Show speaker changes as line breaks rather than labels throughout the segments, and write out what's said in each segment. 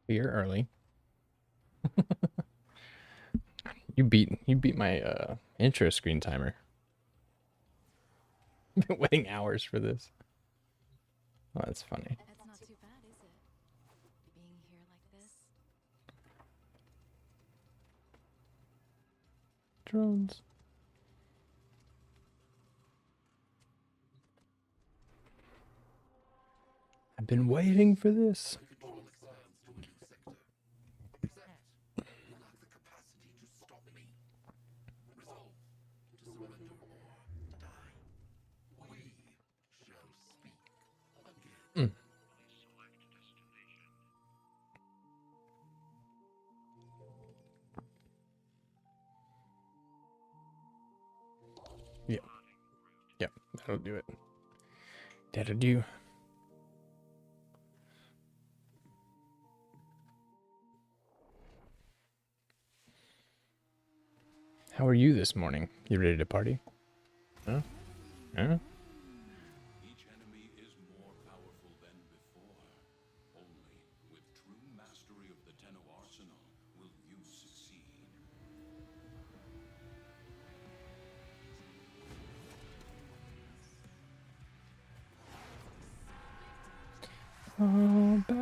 You're early. You beat my intro screen timer. I've been waiting hours for this. Oh, that's funny.
That's not too bad, is it? Being here like this.
Drones. I've been waiting for this. Mm. Yeah. Yep. That'll do it. That'll do. How are you this morning? You ready to party? Huh? Huh?
Each enemy is more powerful than before. Only with true mastery of the Tenno arsenal will you succeed.
All by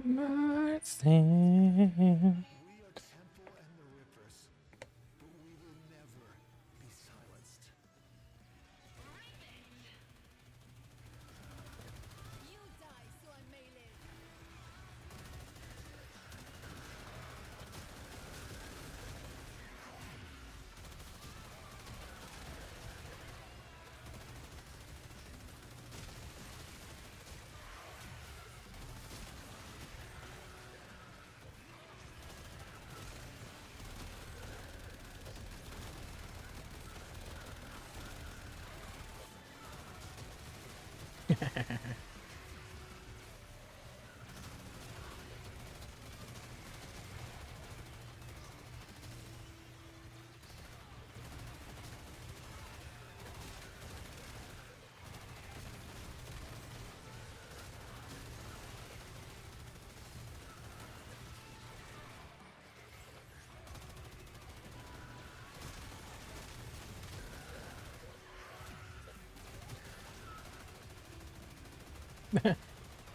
myself.
We are Temple and the Rippers, but we will never be silenced.
You die so I may live.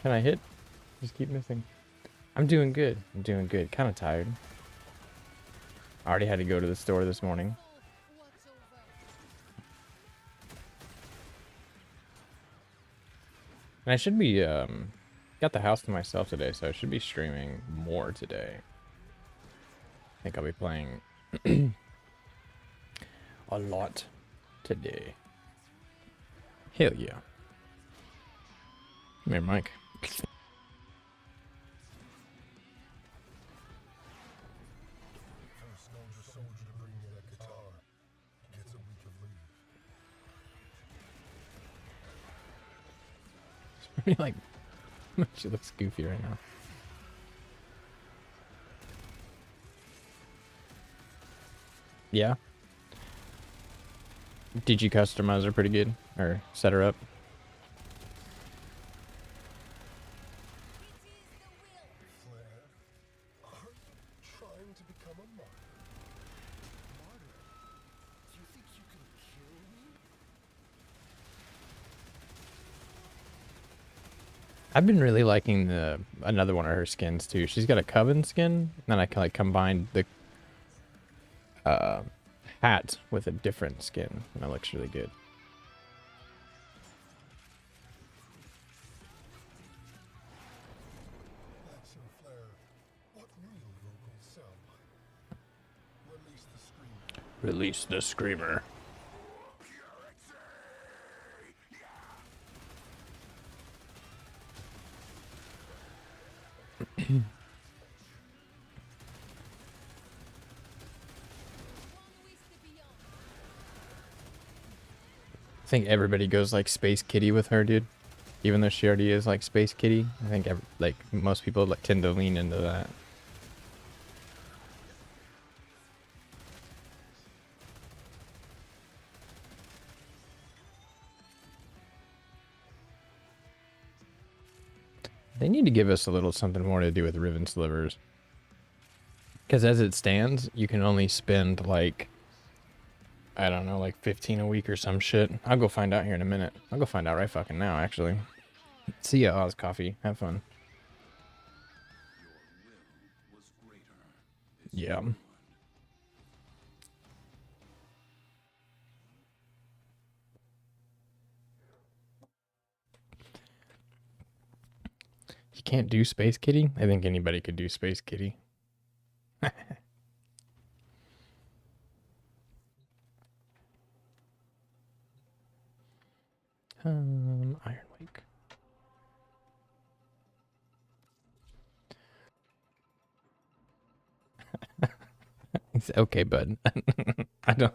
Can I hit? Just keep missing. I'm doing good. I'm doing good. Kind of tired. I already had to go to the store this morning.
What's over?
And I should be, got the house to myself today, so I should be streaming more today. I think I'll be playing a lot today. Hell yeah. Come here, Mike.
First known a soldier to bring me that guitar gets a week of leave.
Really like, she looks goofy right now. Yeah. Did you customize her pretty good, or set her up?
Flair, are you trying to become a martyr? Martyr? Do you think you can kill me?
I've been really liking the another one of her skins too. She's got a coven skin, and then I can like combine the hat with a different skin, and that looks really good.
That's so Flair. What real vocals sound like? Release the screamer.
Release the screamer. I think everybody goes like Space Kitty with her, dude. Even though she already is like Space Kitty, I think like most people like tend to lean into that. They need to give us a little something more to do with riven slivers. Because as it stands, you can only spend like, I don't know, like 15 a week or some shit. I'll go find out here in a minute. I'll go find out right fucking now, actually. See ya, Oz Coffee. Have fun. Yeah. You can't do Space Kitty? I think anybody could do Space Kitty. Iron Lake. It's okay, bud. I don't.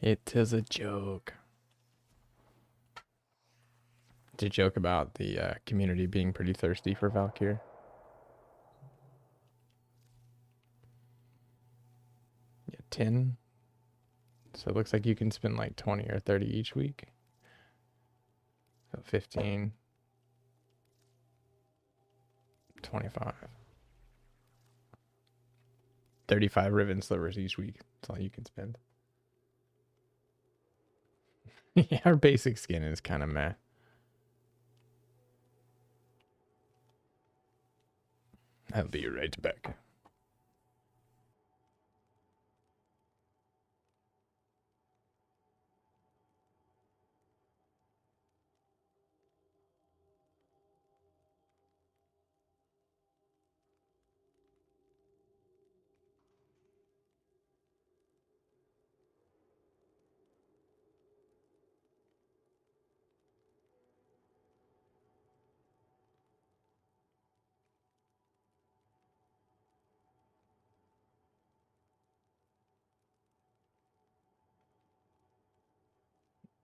It is a joke. It's a joke about the community being pretty thirsty for Valkyr. Yeah, 10. So it looks like you can spend like 20 or 30 each week. So 15. 25. 35 riven slivers each week. That's all you can spend. Yeah, our basic skin is kind of meh. I'll be right back.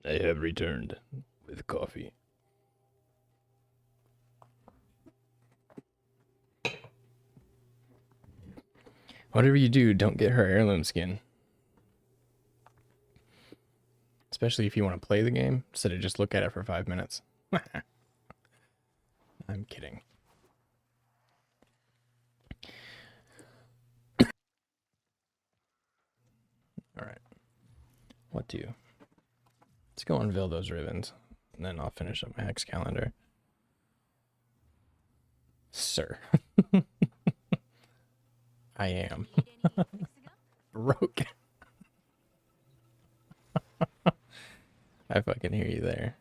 I have returned with coffee. Whatever you do, don't get her heirloom skin. Especially if you want to play the game, instead of just look at it for 5 minutes. I'm kidding. Alright. What do? Let's go unveil those rivens, and then I'll finish up my hex calendar. Sir. I am. Broke. I fucking hear you there.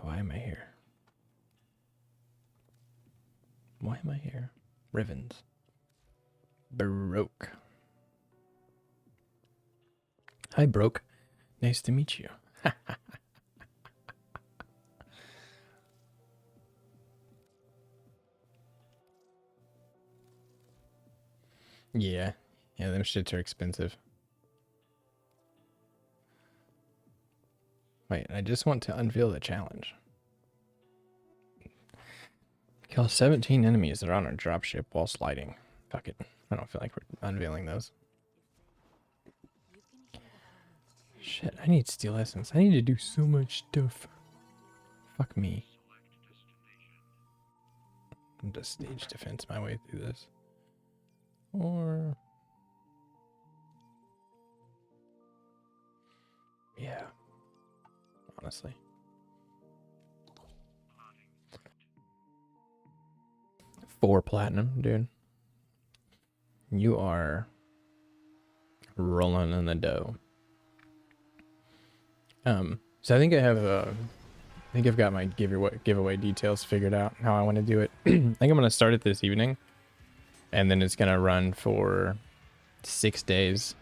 Why am I here? Why am I here? Rivens. Broke. Hi, Broke. Nice to meet you. Yeah. Yeah, them shits are expensive. Wait, I just want to unveil the challenge. Kill 17 enemies that are on our dropship while sliding. Fuck it. I don't feel like we're unveiling those. Shit, I need steel essence. I need to do so much stuff. Fuck me. I'm just stage defense my way through this. Or... yeah. Honestly. $4 platinum, dude. You are rolling in the dough. So I think I've got my giveaway details figured out how I want to do it. I think I'm gonna start it this evening, and then it's gonna run for 6 days.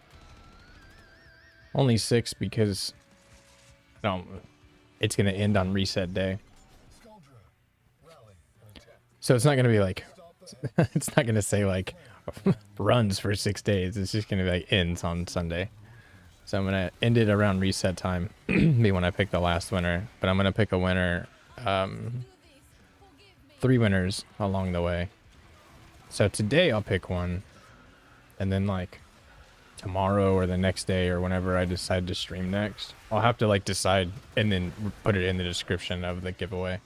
Only 6 because it's gonna end on reset day. So it's not gonna be like it's not gonna say like runs for 6 days. It's just gonna be like ends on Sunday. So I'm gonna end it around reset time, be when I pick the last winner. But I'm gonna pick a winner 3 winners along the way. So today I'll pick one, and then like tomorrow or the next day or whenever I decide to stream next, I'll have to like decide and then put it in the description of the giveaway.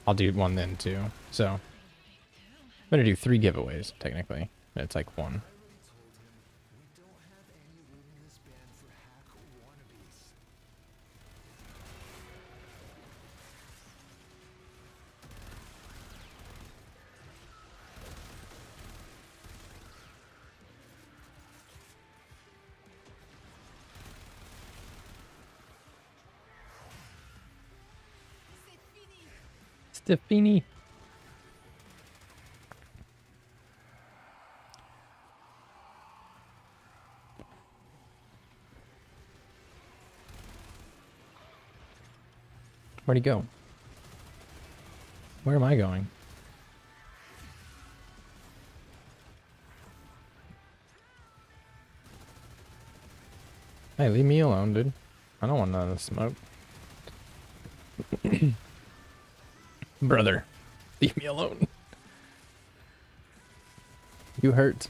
I'll do one then too. So I'm gonna do 3 giveaways technically. It's like one. Stefini. Where'd he go? Where am I going? Hey, leave me alone, dude. I don't want none of the smoke. Brother, leave me alone. You hurt.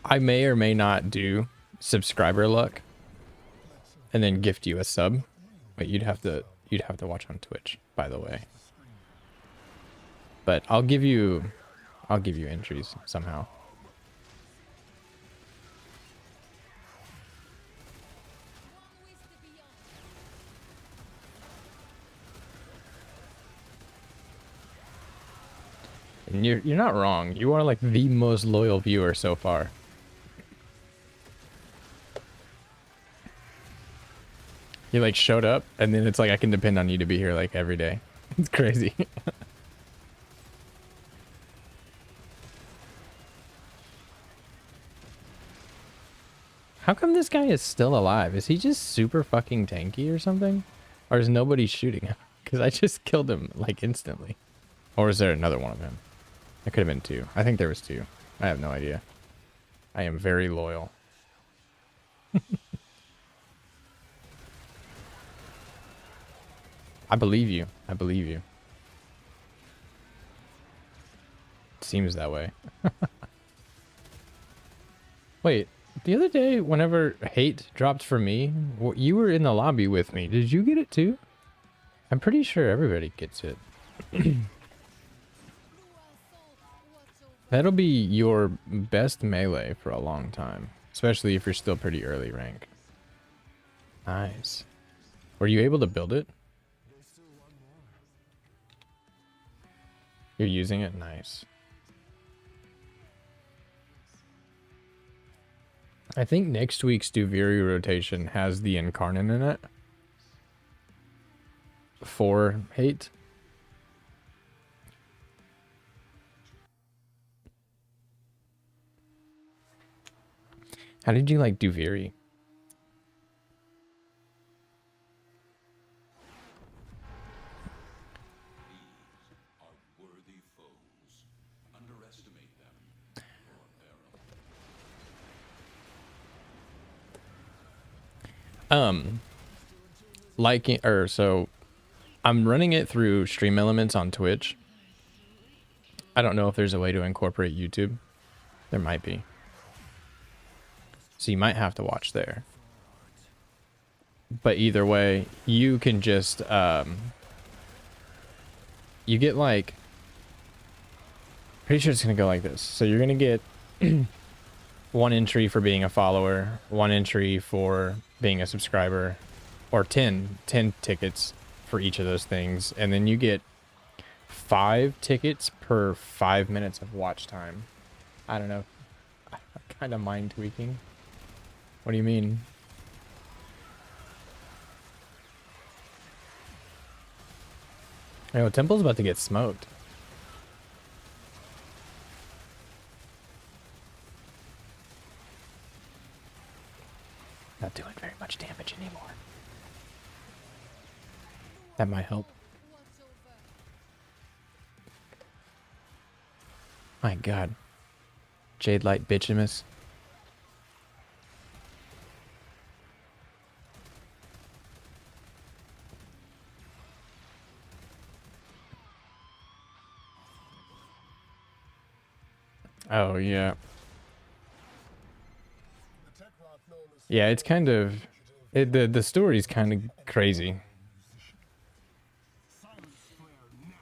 I may or may not do subscriber luck and then gift you a sub, but you'd have to watch on Twitch, by the way. But I'll give you entries somehow. And you're not wrong. You are like the most loyal viewer so far. You like showed up and then it's like I can depend on you to be here like every day. It's crazy. How come this guy is still alive? Is he just super fucking tanky or something? Or is nobody shooting him? Because I just killed him like instantly. Or is there another one of him? There could have been 2. I think there was 2. I have no idea. I am very loyal. I believe you. I believe you. It seems that way. Wait, the other day, whenever hate dropped for me, you were in the lobby with me. Did you get it too? I'm pretty sure everybody gets it. That'll be your best melee for a long time, especially if you're still pretty early rank. Nice. Were you able to build it? You're using it? Nice. I think next week's Duviri rotation has the Incarnate in it. For hate. How did you like Duviri? Liking or so I'm running it through Stream Elements on Twitch. I don't know if there's a way to incorporate YouTube. There might be. So you might have to watch there. But either way, you can just you get like pretty sure it's gonna go like this. So you're gonna get 1 entry for being a follower, 1 entry for being a subscriber, or 10 tickets for each of those things, and then you get 5 tickets per 5 minutes of watch time. I don't know. I'm kind of mind tweaking. What do you mean? Yo, Temple's about to get smoked. Not doing very much damage anymore. That might help. My god. Jade Light Bitchimus. Oh, yeah.
The tech rock known as
Yeah, it's kind of... the story's kind of crazy.
silence flare now.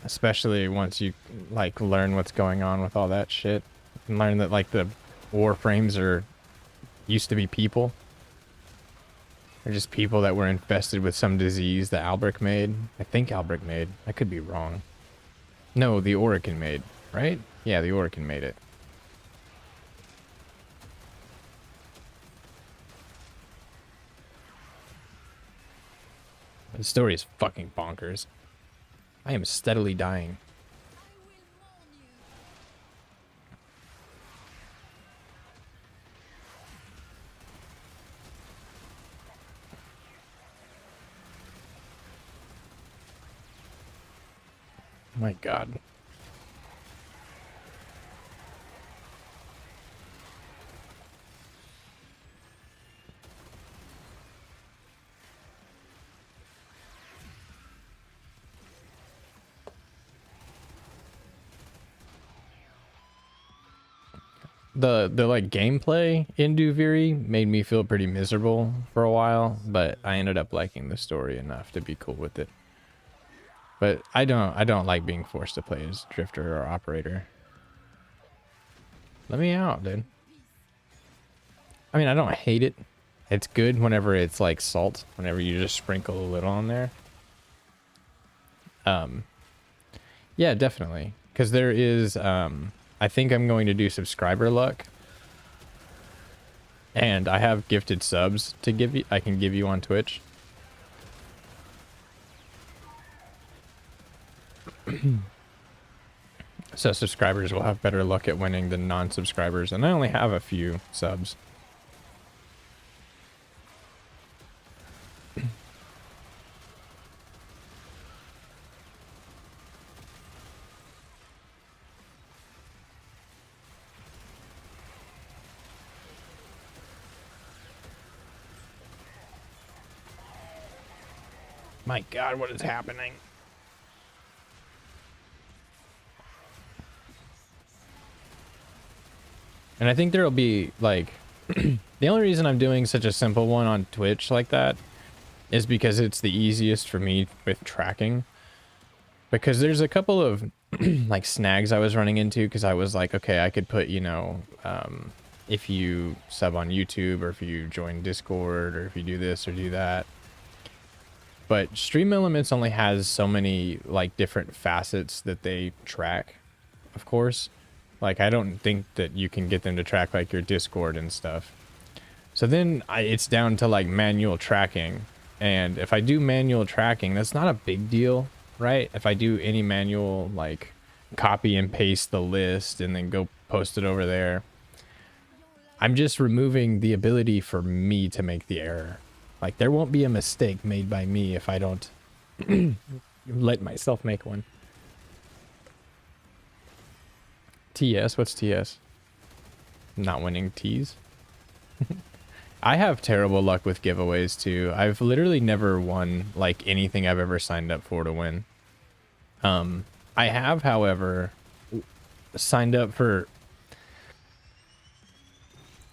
Especially once you, like, learn what's going on with all that shit. And learn that, like, the Warframes are... used to be people. They're just people that were infested with some disease that Albric made. I think Albric made. I could be wrong. No, the Orican made, right? Yeah, the Orican made it. The story is fucking bonkers. I am steadily dying. My god. The like gameplay in Duviri made me feel pretty miserable for a while, but I ended up liking the story enough to be cool with it. But I don't like being forced to play as Drifter or Operator. Let me out, dude. I mean, I don't hate it. It's good whenever it's like salt, whenever you just sprinkle a little on there. Yeah, definitely. Because there is, I think I'm going to do subscriber luck. And I have gifted subs to give you, I can give you on Twitch. So subscribers will have better luck at winning than non-subscribers, and I only have a few subs. My god, what is happening? And I think there'll be, like, the only reason I'm doing such a simple one on Twitch like that is because it's the easiest for me with tracking. Because there's a couple of, like, snags I was running into because I was like, okay, I could put, you know, if you sub on YouTube or if you join Discord or if you do this or do that. But Stream Elements only has so many, like, different facets that they track, of course. Like, I don't think that you can get them to track, like, your Discord and stuff. So then it's down to, like, manual tracking. And if I do manual tracking, that's not a big deal, right? If I do any manual, like, copy and paste the list and then go post it over there, I'm just removing the ability for me to make the error. Like, there won't be a mistake made by me if I don't let myself make one. TS? What's TS? Not winning T's? I have terrible luck with giveaways too. I've literally never won like anything I've ever signed up for to win. I have, however, signed up for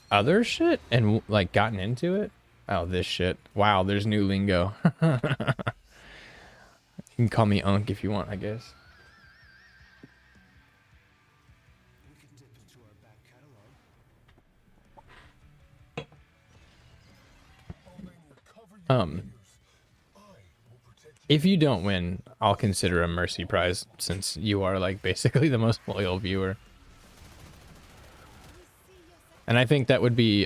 other shit and like gotten into it. Oh, this shit. Wow, there's new lingo. You can call me Unk if you want, I guess. If you don't win, I'll consider a mercy prize since you are like basically the most loyal viewer. And I think that would be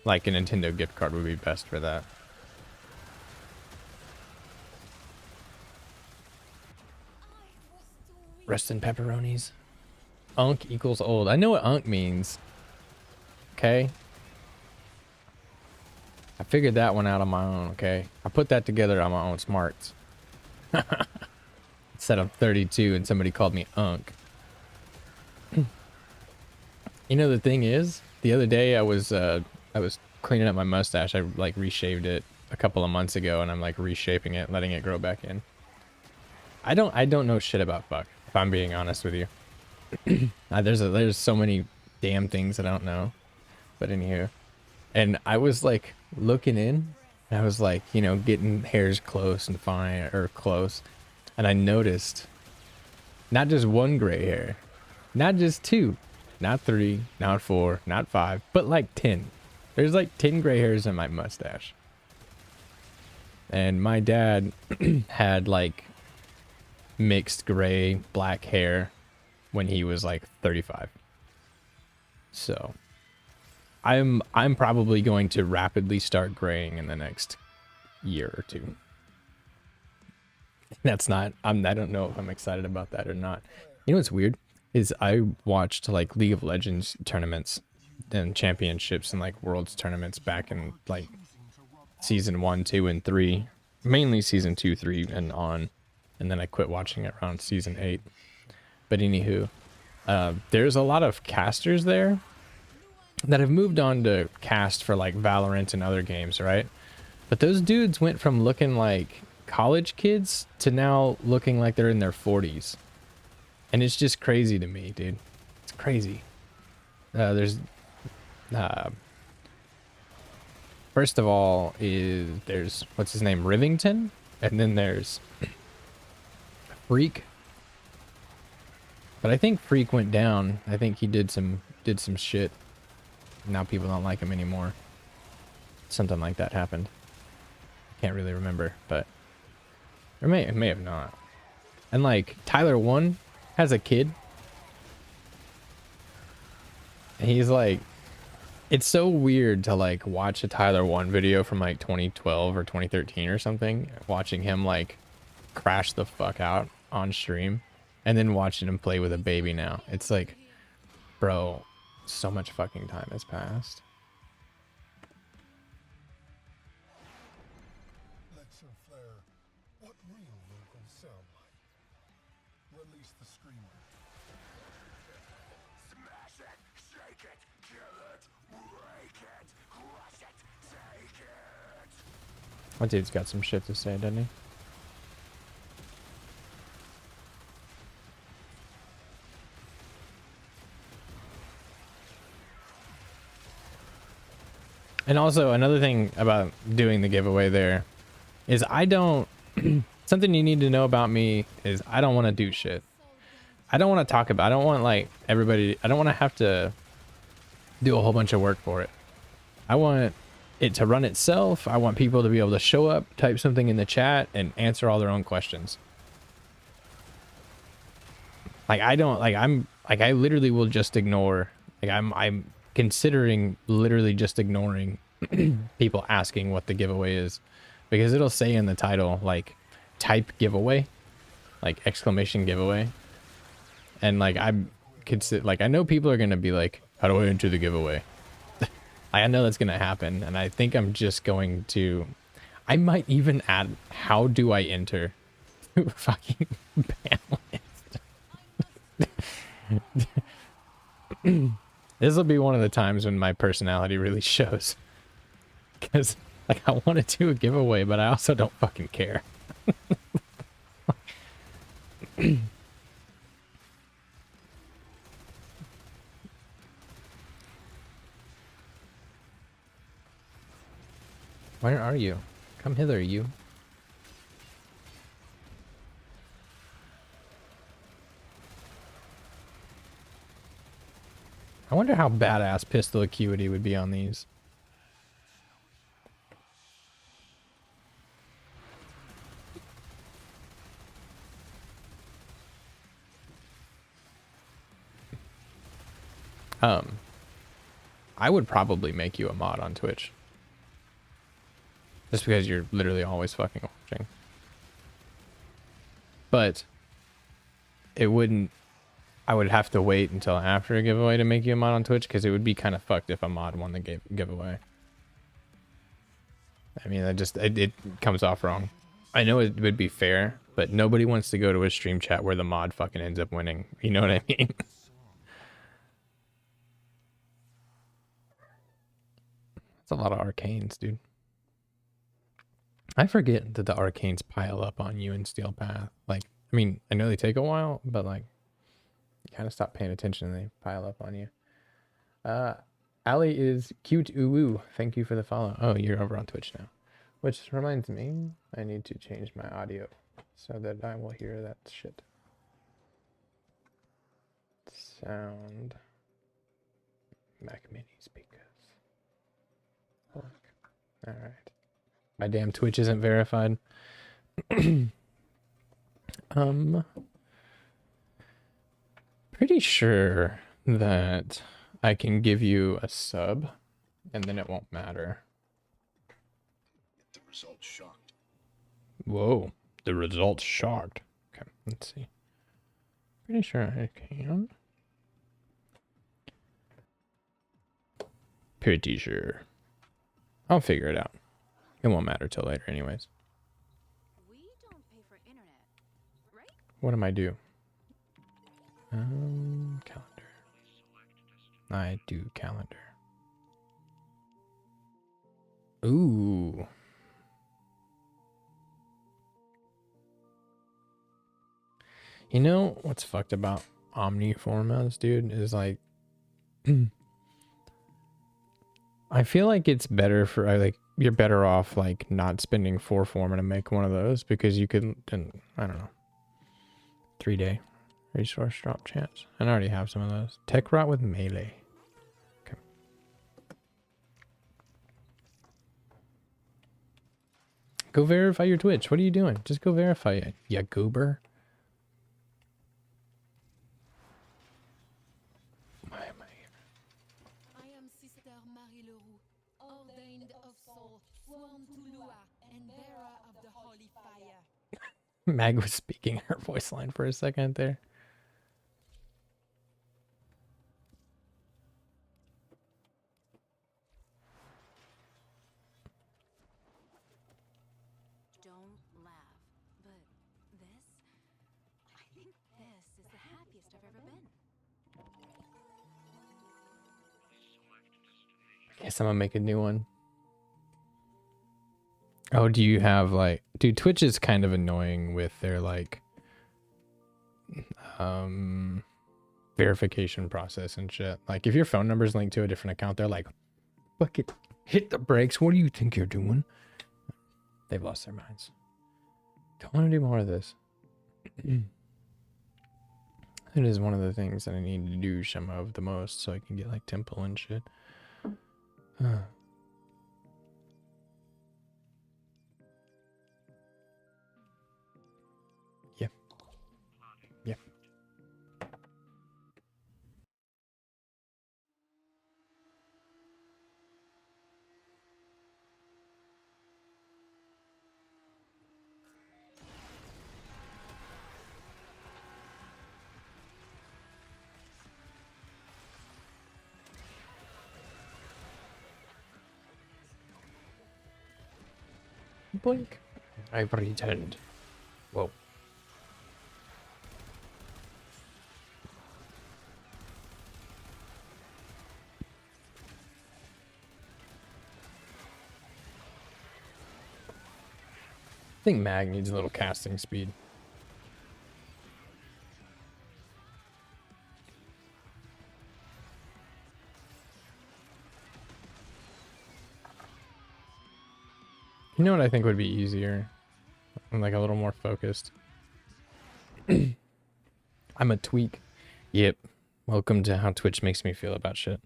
like a Nintendo gift card would be best for that. Rest in pepperonis. Unk equals old. I know what unk means. Okay. I figured that one out on my own, okay? I put that together on my own smarts. It's said I'm 32 and somebody called me Unk. You know, the thing is, the other day I was cleaning up my mustache. I like reshaved it a couple of months ago, and I'm like reshaping it, letting it grow back in. I don't know shit about fuck, if I'm being honest with you. There's so many damn things that I don't know. But anywho, and I was like looking in, and I was like, you know, getting hairs close and fine or close, and I noticed not just one gray hair, not just two, not three, not four, not five, but like 10. There's like 10 gray hairs in my mustache. And my dad had like mixed gray black hair when he was like 35. So I'm probably going to rapidly start graying in the next year or two. That's not, I don't know if I'm excited about that or not. You know what's weird is I watched like League of Legends tournaments and championships and like worlds tournaments back in like season 1, 2, and 3, mainly season 2, 3 and on, and then I quit watching it around season 8. But anywho, there's a lot of casters there that have moved on to cast for like Valorant and other games, right? But those dudes went from looking like college kids to now looking like they're in their 40s. And it's just crazy to me, dude. It's crazy. First of all, there's what's his name, Rivington, and then there's Freak. But I think Freak went down. I think he did some shit. Now people don't like him anymore. Something like that happened. Can't really remember, but it may have not. And like Tyler 1 has a kid. And he's like, it's so weird to like watch a Tyler 1 video from like 2012 or 2013 or something, watching him like crash the fuck out on stream, and then watching him play with a baby now. It's like, bro, so much fucking time has passed.
Let's flare. What real vocals sound like? Release the screamer. Smash it, shake it, kill it, break it, crush it, take it.
My dude's got some shit to say, doesn't he? And also another thing about doing the giveaway there is I don't, something you need to know about me is I don't want to do shit. I don't want to talk about, I don't want like everybody, I don't want to have to do a whole bunch of work for it. I want it to run itself. I want people to be able to show up, type something in the chat, and answer all their own questions. Like I don't, like I literally will just ignore, like I'm considering literally just ignoring people asking what the giveaway is, because it'll say in the title like type giveaway, like exclamation giveaway, and like I know people are gonna be like, how do I enter the giveaway? I know that's gonna happen, and I think I'm just going to, I might even add how do I enter to fucking ban list. This will be one of the times when my personality really shows. Because, like, I want to do a giveaway, but I also don't fucking care. Where are you? Come hither, you. I wonder how badass pistol acuity would be on these. I would probably make you a mod on Twitch. Just because you're literally always fucking watching. But it wouldn't, I would have to wait until after a giveaway to make you a mod on Twitch, because it would be kind of fucked if a mod won the giveaway. I mean, it comes off wrong. I know it would be fair, but nobody wants to go to a stream chat where the mod fucking ends up winning. You know what I mean? That's a lot of arcanes, dude. I forget that the arcanes pile up on you in Steel Path. Like, I mean, I know they take a while, but like, you kind of stop paying attention and they pile up on you. Ali is cute ooh. Thank you for the follow. Oh, you're over on Twitch now. Which reminds me, I need to change my audio so that I will hear that shit. Sound. Mac Mini speakers. Alright. My damn Twitch isn't verified. Pretty sure that I can give you a sub and then it won't matter.
The results shocked.
Whoa, the results shocked. Okay, let's see. Pretty sure I can. Pretty sure. I'll figure it out. It won't matter till later anyways.
We don't pay for internet, right?
What am I do? Calendar. I do calendar. Ooh. You know what's fucked about Omni formats, dude, is like I feel like it's better for like you're better off like not spending 4 form to make one of those because you could I don't know 3-day resource drop chance. And I already have some of those. Tech rot with melee. Okay. Go verify your Twitch. What are you doing? Just go verify it, ya goober. Why am I here?
I am Sister Marie Leroux, ordained of soul, sworn to Lua, and bearer of the holy fire.
Mag was speaking her voice line for a second there.
Don't laugh. But this, I think this is the happiest I've ever been.
Guess I'm gonna make a new one. Oh, do you have like, dude, Twitch is kind of annoying with their like verification process and shit. Like if your phone number is linked to a different account, they're like, fuck it, hit the brakes. What do you think you're doing? They've lost their minds. Don't want to do more of this. It is one of the things that I need to do some of the most so I can get like temple and shit. Yeah. Yeah. Blink. I've returned. Whoa. I think Mag needs a little casting speed. You know what I think would be easier? I'm like a little more focused. I'm a tweak. Yep. Welcome to how Twitch makes me feel about shit.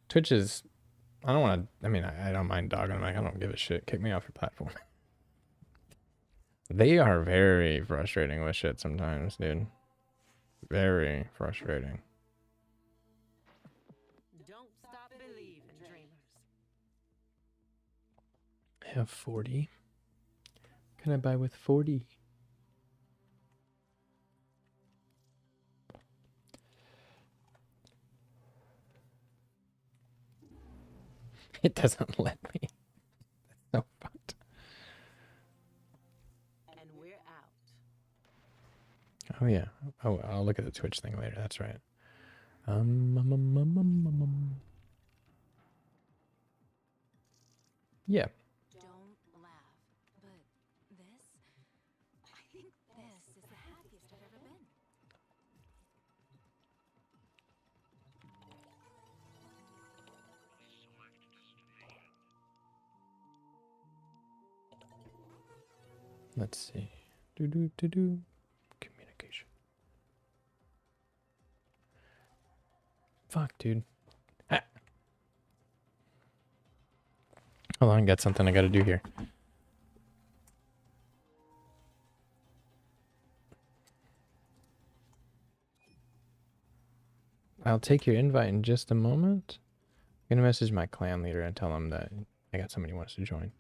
Twitch is... I don't want to... I mean, I don't mind dogging them. Like, I don't give a shit. Kick me off your platform. They are very frustrating with shit sometimes, dude. Very frustrating.
Don't stop believing, dreamers.
I have 40. Can I buy with 40? It doesn't let me. That's so fucked.
And we're out.
Oh yeah. Oh, I'll look at the Twitch thing later. That's right. Yeah.
Don't laugh. But this, I think this is the happiest I've ever been.
Let's see. Do. Communication. Fuck, dude. Ah. Hold on, I got something I gotta do here. I'll take your invite in just a moment. I'm gonna message my clan leader and tell him that I got somebody who wants to join.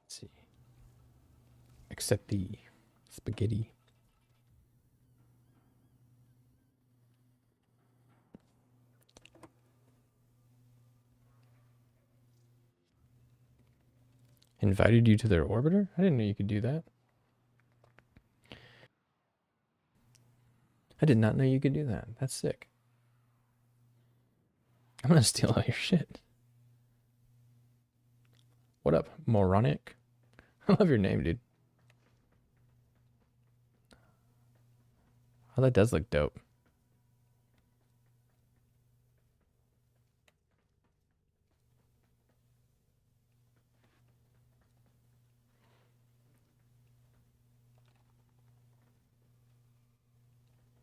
Let's see. Accept the spaghetti. Invited you to their orbiter? I didn't know you could do that. I did not know you could do that. That's sick. I'm gonna steal all your shit. What up, moronic? I love your name, dude. Oh, that does look dope.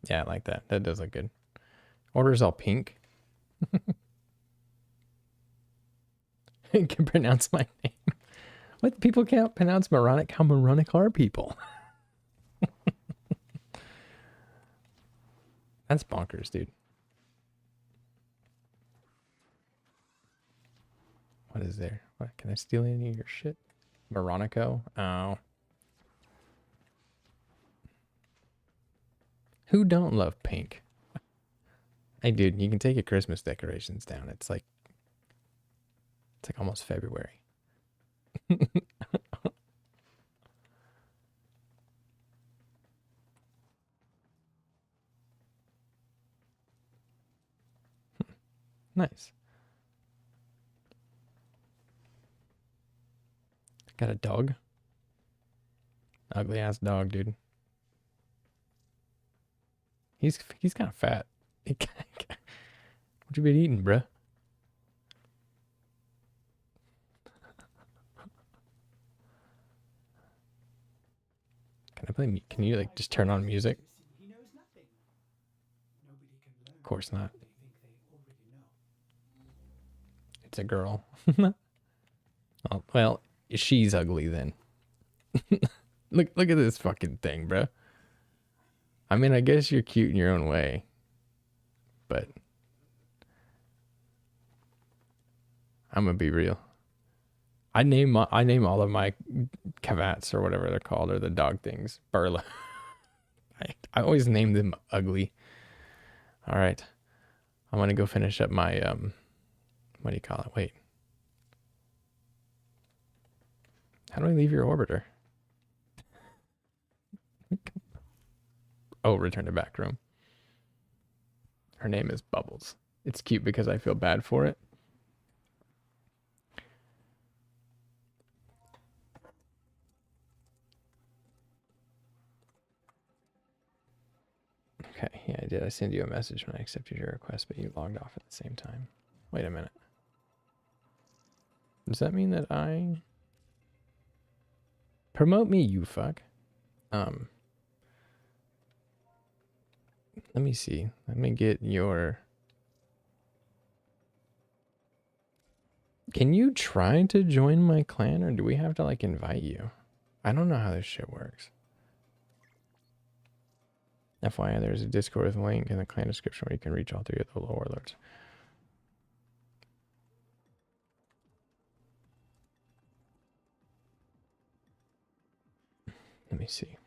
Yeah, I like that. That does look good. Order's all pink. Can pronounce my name. What? People can't pronounce moronic? How moronic are people? That's bonkers, dude. What is there? What? Can I steal any of your shit? Moronico? Oh. Who don't love pink? Hey, dude, you can take your Christmas decorations down. It's like almost February. Nice. Got a dog? Ugly ass dog, dude. He's kind of fat. What you been eating, bruh? Can I play? Can you like just turn on music? Of course not. It's a girl. Oh, well, she's ugly then. Look at this fucking thing, bruh. I mean, I guess you're cute in your own way, but I'm gonna be real. I name all of my cavats or whatever they're called, or the dog things, Burla. I always name them ugly. All right, I'm gonna go finish up my what do you call it? Wait, how do I leave your orbiter? Oh, return to back room. Her name is Bubbles. It's cute because I feel bad for it. Okay, yeah, I did. I sent you a message when I accepted your request, but you logged off at the same time. Wait a minute. Does that mean that I... Promote me, you fuck. Let me see. Let me get your Can you try to join my clan, or do we have to like invite you? I don't know how this shit works. FYI, there's a Discord link in the clan description where you can reach all three of the warlords. Let me see.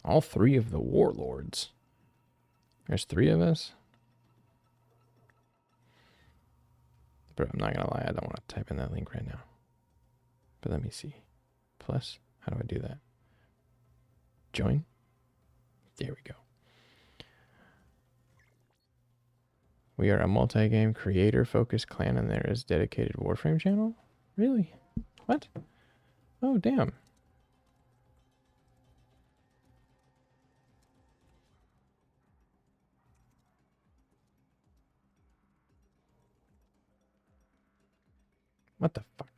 All three of the warlords. There's three of us. But I'm not gonna lie, I don't want to type in that link right now. But let me see. Plus, how do I do that? Join? There we go. We are a multi-game creator-focused clan, and there is dedicated Warframe channel? Really? What? Oh, damn. What the fuck?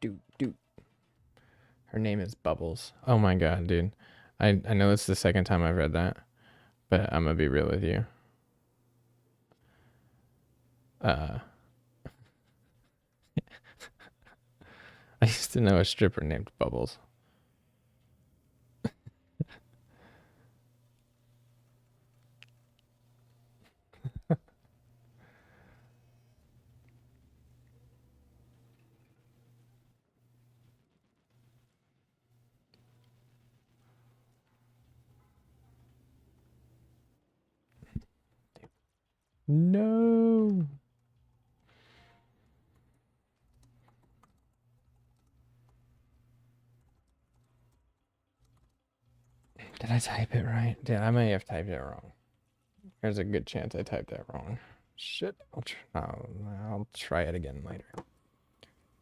Doop. Her name is Bubbles. Oh my god, dude. I know it's the second time I've read that, but I'm gonna be real with you. I used to know a stripper named Bubbles. No. Did I type it right? I may have typed it wrong. There's a good chance I typed that wrong. Shit. I'll try it again later.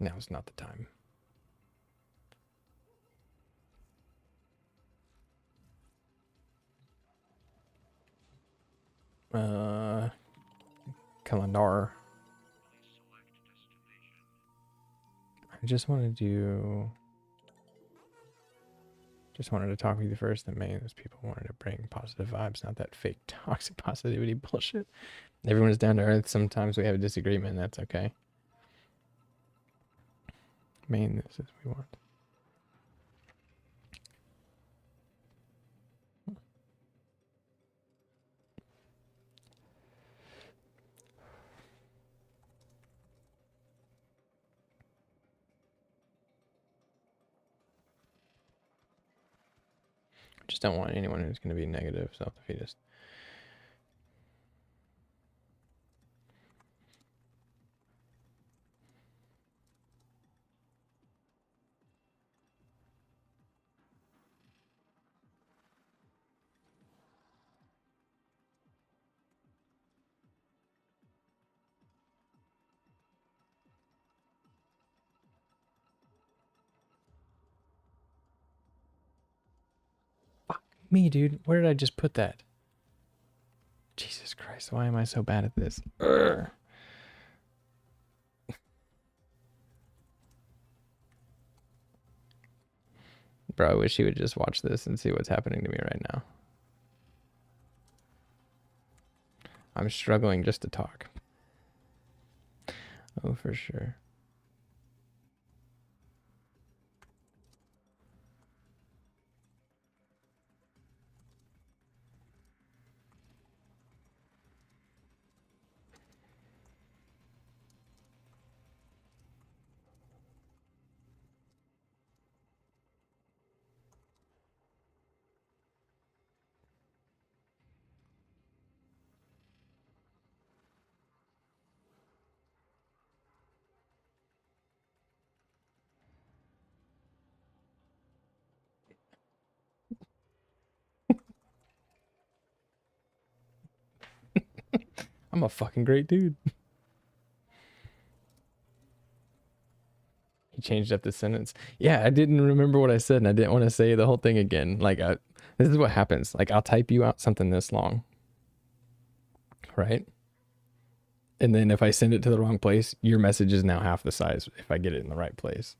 Now's not the time. Calendar. I just wanted to talk with you first. That many of those people wanted to bring positive vibes, not that fake toxic positivity bullshit. Everyone's down to earth. Sometimes we have a disagreement. That's okay. Main this is we want. Just don't want anyone who's going to be negative, self-defeatist. Fuck me, dude. Where did I just put that? Jesus Christ, why am I so bad at this? Urgh. Bro, I wish he would just watch this and see what's happening to me right now. I'm struggling just to talk. Oh, for sure. I'm a fucking great dude. He changed up the sentence. Yeah, I didn't remember what I said, and I didn't want to say the whole thing again. Like, this is what happens. Like, I'll type you out something this long, right? And then if I send it to the wrong place, your message is now half the size if I get it in the right place.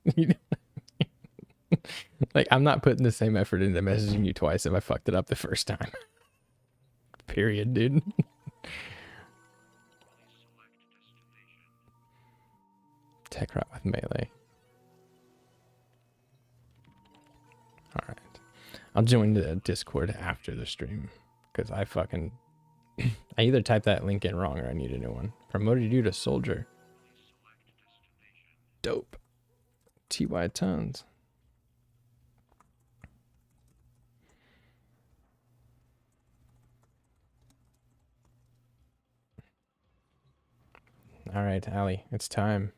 Like, I'm not putting the same effort into messaging you twice if I fucked it up the first time. Period, dude. Tech route with melee. Alright. I'll join the Discord after the stream. Because I fucking... I either typed that link in wrong or I need a new one. Promoted you to soldier. Dope. TY tons. Alright, Allie. It's time.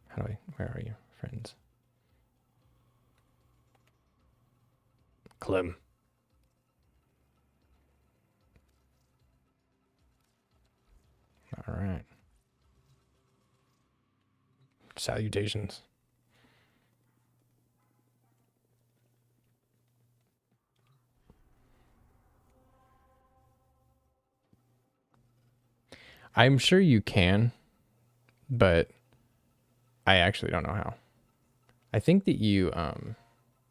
How do I... Where are you, friends? Clem. All right. Salutations. I'm sure you can, but I actually don't know how. I think that you,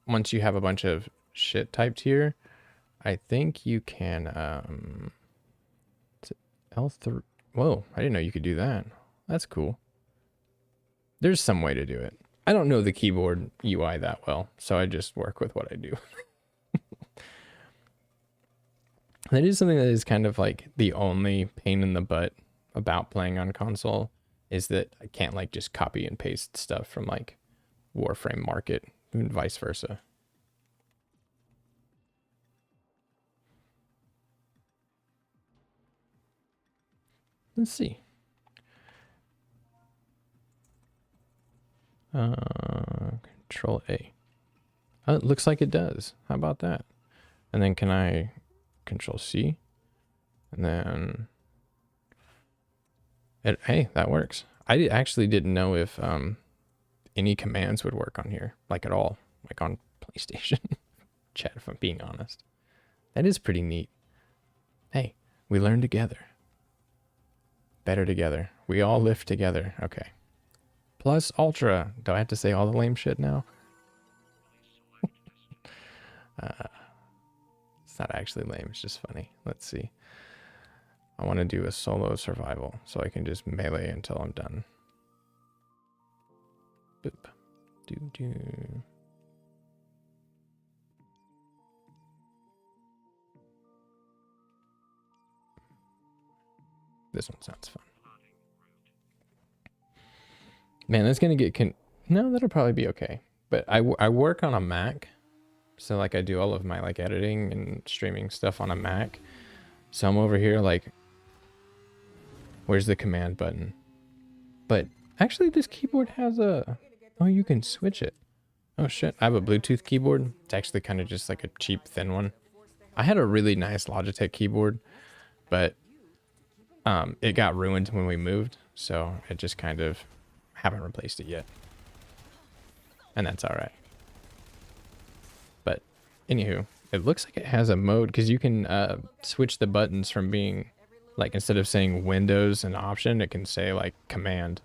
once you have a bunch of shit typed here, I think you can, L3. Whoa, I didn't know you could do that. That's cool. There's some way to do it. I don't know the keyboard UI that well, so I just work with what I do. That is something that is kind of like the only pain in the butt about playing on console, is that I can't like just copy and paste stuff from like Warframe Market and vice versa. Let's see. Control A. Oh, it looks like it does. How about that? And then can I Control C? And then hey, that works. I actually didn't know if any commands would work on here, like at all, like on PlayStation. Chat, if I'm being honest. That is pretty neat. Hey, we learn together. Better together. We all lift together. Okay. Plus Ultra. Do I have to say all the lame shit now? It's not actually lame. It's just funny. Let's see. I want to do a solo survival so I can just melee until I'm done. Boop. Do. This one sounds fun. Man, that's gonna get no, that'll probably be okay. But I work on a Mac, so like I do all of my like editing and streaming stuff on a Mac. So I'm over here like, where's the command button? But actually, this keyboard has a, oh, you can switch it. Oh shit, I have a Bluetooth keyboard. It's actually kind of just like a cheap thin one. I had a really nice Logitech keyboard, but it got ruined when we moved, so it just kind of haven't replaced it yet. And that's all right. But anywho, it looks like it has a mode because you can switch the buttons from being like, instead of saying Windows and option, it can say like command.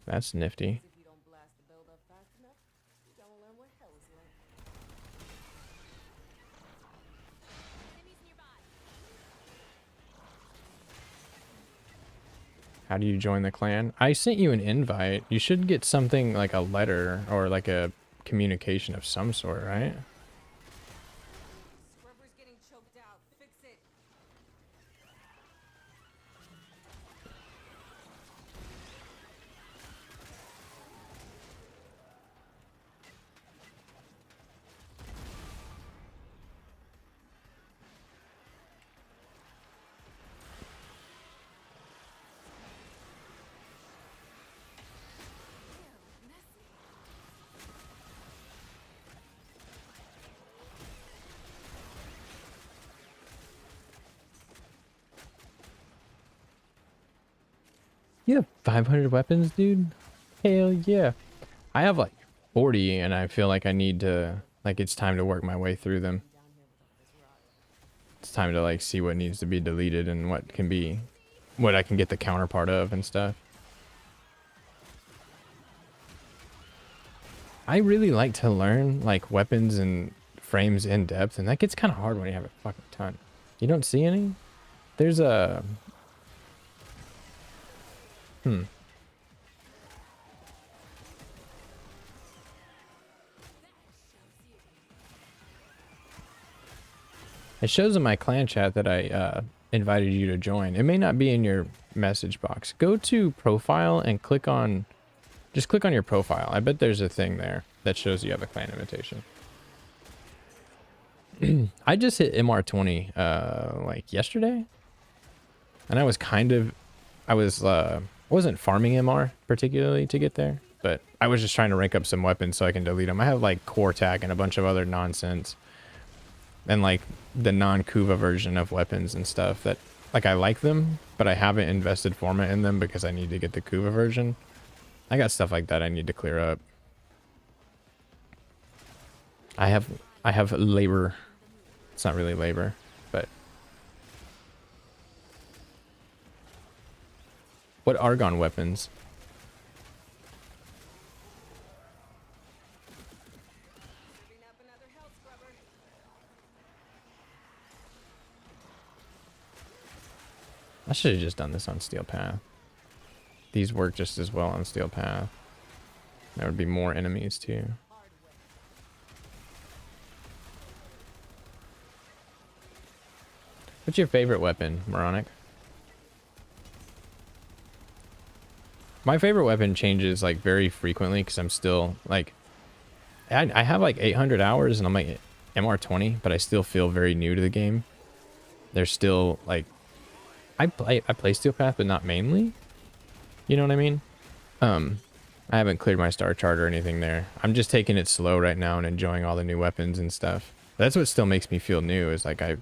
That's nifty. How do you join the clan? I sent you an invite. You should get something like a letter or like a communication of some sort, right?
Scrubber's getting choked out. Fix it.
500 weapons, dude? Hell yeah. I have like 40 and I feel like I need to, like, it's time to work my way through them. It's time to like see what needs to be deleted and what can be, what I can get the counterpart of and stuff. I really like to learn like weapons and frames in depth, and that gets kind of hard when you have a fucking ton. You don't see any? There's a... It shows in my clan chat that I invited you to join. It may not be in your message box. Go to profile and click on... Just click on your profile. I bet there's a thing there that shows you have a clan invitation. I just hit MR20 like yesterday. And I was kind of... I wasn't farming MR particularly to get there. But I was just trying to rank up some weapons so I can delete them. I have like core tack and a bunch of other nonsense. And like the non-Kuva version of weapons and stuff that, like, I like them, but I haven't invested format in them because I need to get the Kuva version. I got stuff like that I need to clear up. I have labor. It's not really labor, but what Argon weapons? I should have just done this on Steel Path. These work just as well on Steel Path. There would be more enemies too. What's your favorite weapon, Moronic? My favorite weapon changes like very frequently because I'm still like... I have like 800 hours and I'm like MR20, but I still feel very new to the game. There's still like... I play Steel Path, but not mainly. You know what I mean? I haven't cleared my star chart or anything there. I'm just taking it slow right now and enjoying all the new weapons and stuff. That's what still makes me feel new, is like I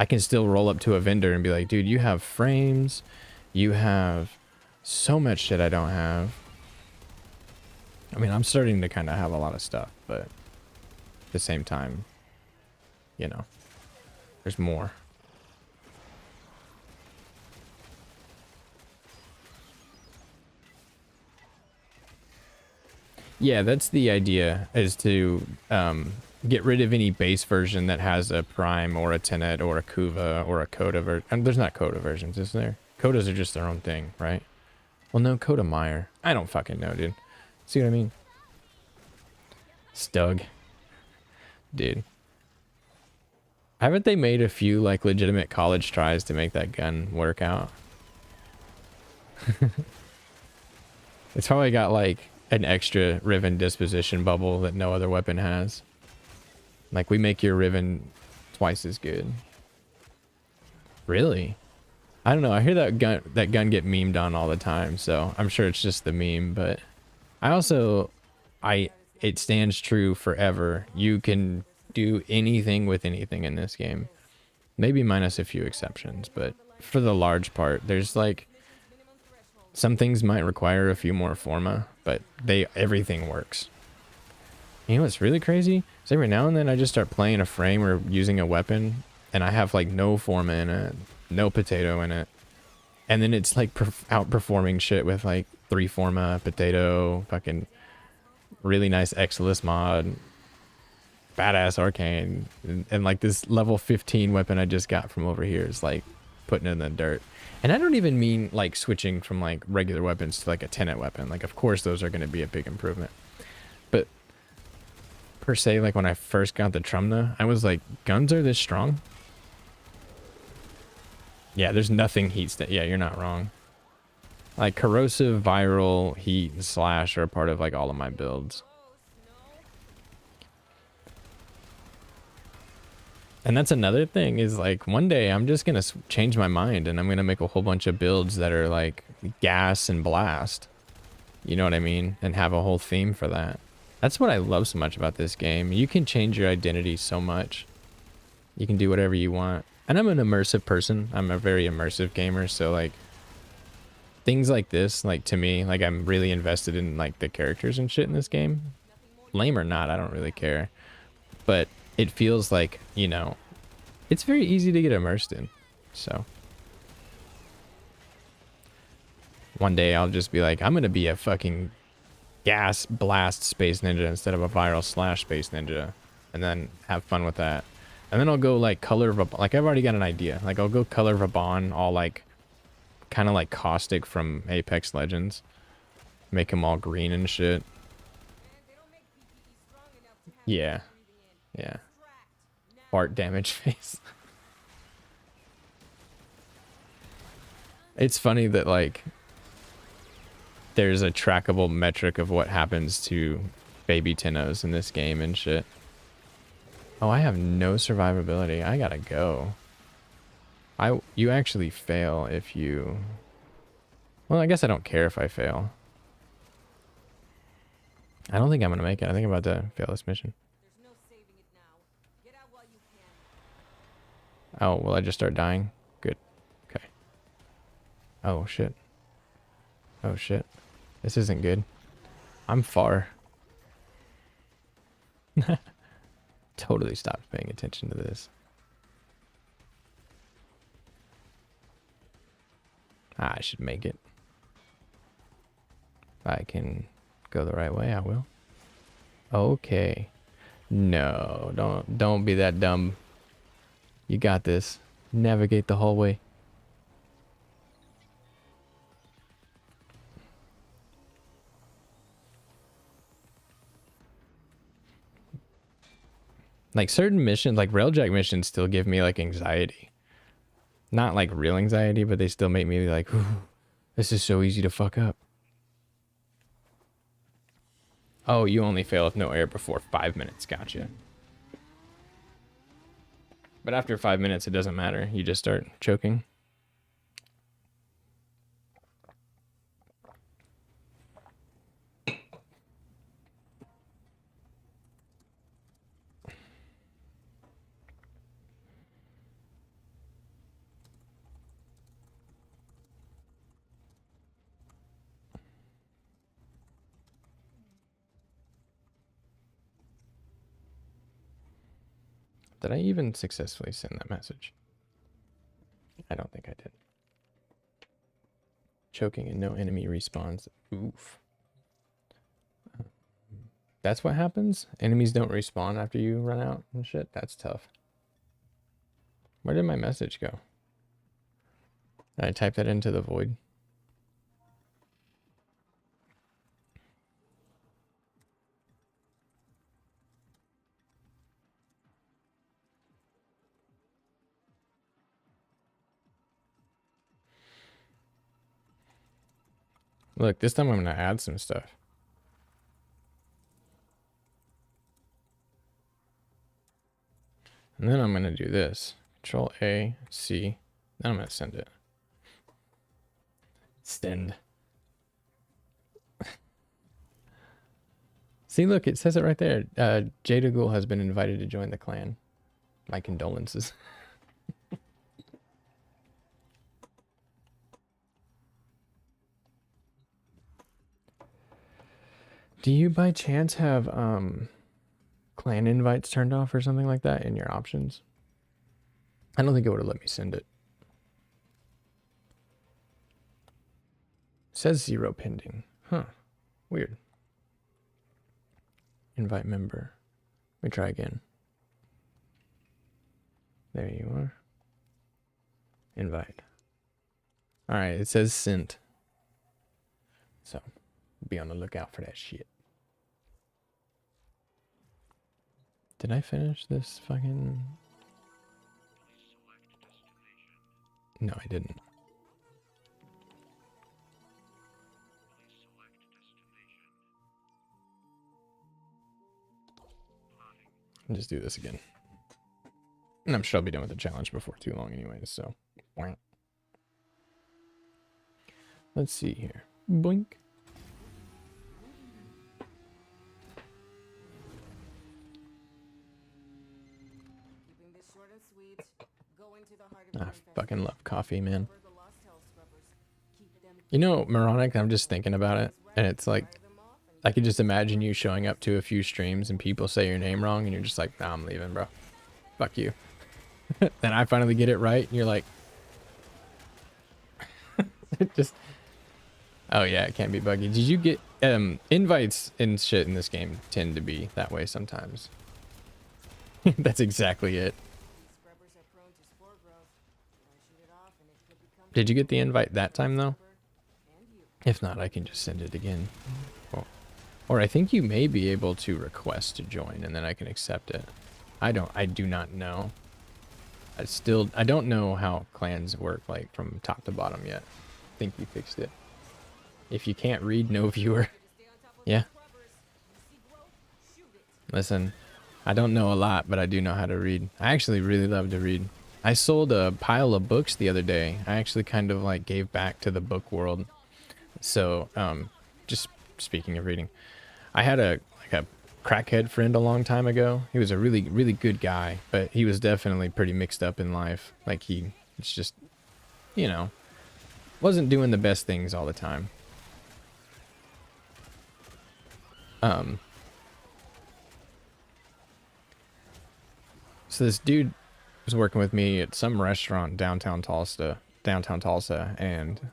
can still roll up to a vendor and be like, dude, you have frames, you have so much shit I don't have. I mean, I'm starting to kind of have a lot of stuff, but at the same time, you know, there's more. Yeah, that's the idea, is to get rid of any base version that has a Prime or a Tenet or a Kuva or a Coda version. There's not Coda versions, is there? Codas are just their own thing, right? Well, no, Coda Meyer. I don't fucking know, dude. See what I mean? Stug. Dude. Haven't they made a few, like, legitimate college tries to make that gun work out? It's probably got, like, an extra Riven disposition bubble that no other weapon has. Like, we make your Riven twice as good. Really? I don't know. I hear that gun get memed on all the time, so I'm sure it's just the meme, but I also... it stands true forever. You can do anything with anything in this game. Maybe minus a few exceptions, but for the large part, there's like... Some things might require a few more forma, but everything works. You know what's really crazy? Is every now and then I just start playing a frame or using a weapon, and I have like no forma in it, no potato in it, and then it's like outperforming shit with like 3 forma, potato, fucking really nice Exilus mod, badass arcane, and like this level 15 weapon I just got from over here is like putting it in the dirt. And I don't even mean like switching from like regular weapons to like a Tenet weapon. Like, of course those are going to be a big improvement, but per se, like when I first got the Trumna, I was like, guns are this strong? Yeah, there's nothing heat yeah, you're not wrong. Like corrosive, viral, heat, and slash are a part of like all of my builds. And that's another thing, is like one day I'm just going to change my mind and I'm going to make a whole bunch of builds that are like gas and blast. You know what I mean? And have a whole theme for that. That's what I love so much about this game. You can change your identity so much. You can do whatever you want. And I'm an immersive person. I'm a very immersive gamer. So like things like this, like to me, like I'm really invested in like the characters and shit in this game. Lame or not, I don't really care. But it feels like, you know, it's very easy to get immersed in. So one day I'll just be like, I'm gonna be a fucking gas blast space ninja instead of a viral slash space ninja, and then have fun with that. And then I'll go like color Vauban. Like I've already got an idea. Like I'll go color Vauban, all like kind of like Caustic from Apex Legends. Make them all green and shit. Yeah. Yeah. Fart damage face. It's funny that like there's a trackable metric of what happens to baby Tennos in this game and shit. Oh, I have no survivability. I gotta go. You actually fail if you... Well, I guess I don't care if I fail. I don't think I'm gonna make it. I think I'm about to fail this mission. Oh, will I just start dying? Good. Okay. Oh, shit. Oh, shit. This isn't good. I'm far. Totally stopped paying attention to this. I should make it. If I can go the right way, I will. Okay. No, don't be that dumb. You got this. Navigate the hallway. Like certain missions, like railjack missions still give me like anxiety. Not like real anxiety, but they still make me like, this is so easy to fuck up. Oh, you only fail if no air before 5 minutes. Gotcha. But after 5 minutes, it doesn't matter. You just start choking. Did I even successfully send that message? I don't think I did. Choking and no enemy respawns. Oof. That's what happens? Enemies don't respawn after you run out and shit? That's tough. Where did my message go? Did I type that into the void? Look, this time I'm going to add some stuff. And then I'm going to do this. Control A, C. Then I'm going to send it. Send. See, look, it says it right there. Jada Ghoul has been invited to join the clan. My condolences. Do you by chance have clan invites turned off or something like that in your options? I don't think it would have let me send it. It says 0 pending. Huh. Weird. Invite member. Let me try again. There you are. Invite. Alright, it says sent. So, be on the lookout for that shit. Did I finish this fucking... No, I didn't. I'll just do this again. And I'm sure I'll be done with the challenge before too long anyways, so... Let's see here. Boink. I fucking love coffee, man. You know, moronic, I'm just thinking about it, and it's like, I could just imagine you showing up to a few streams and people say your name wrong, and you're just like, nah, I'm leaving, bro. Fuck you. Then I finally get it right, and you're like, just, oh yeah, it can't be buggy. Did you get, invites and shit in this game tend to be that way sometimes. That's exactly it. Did you get the invite that time, though? If not, I can just send it again. Or I think you may be able to request to join, and then I can accept it. I do not know. I don't know how clans work, like, from top to bottom yet. I think you fixed it. If you can't read, no viewer. Yeah. Listen, I don't know a lot, but I do know how to read. I actually really love to read. I sold a pile of books the other day. I actually kind of, like, gave back to the book world. So, just speaking of reading, I had a crackhead friend a long time ago. He was a really, really good guy, but he was definitely pretty mixed up in life. Like, it's just, you know, wasn't doing the best things all the time. So this dude was working with me at some restaurant downtown Tulsa, and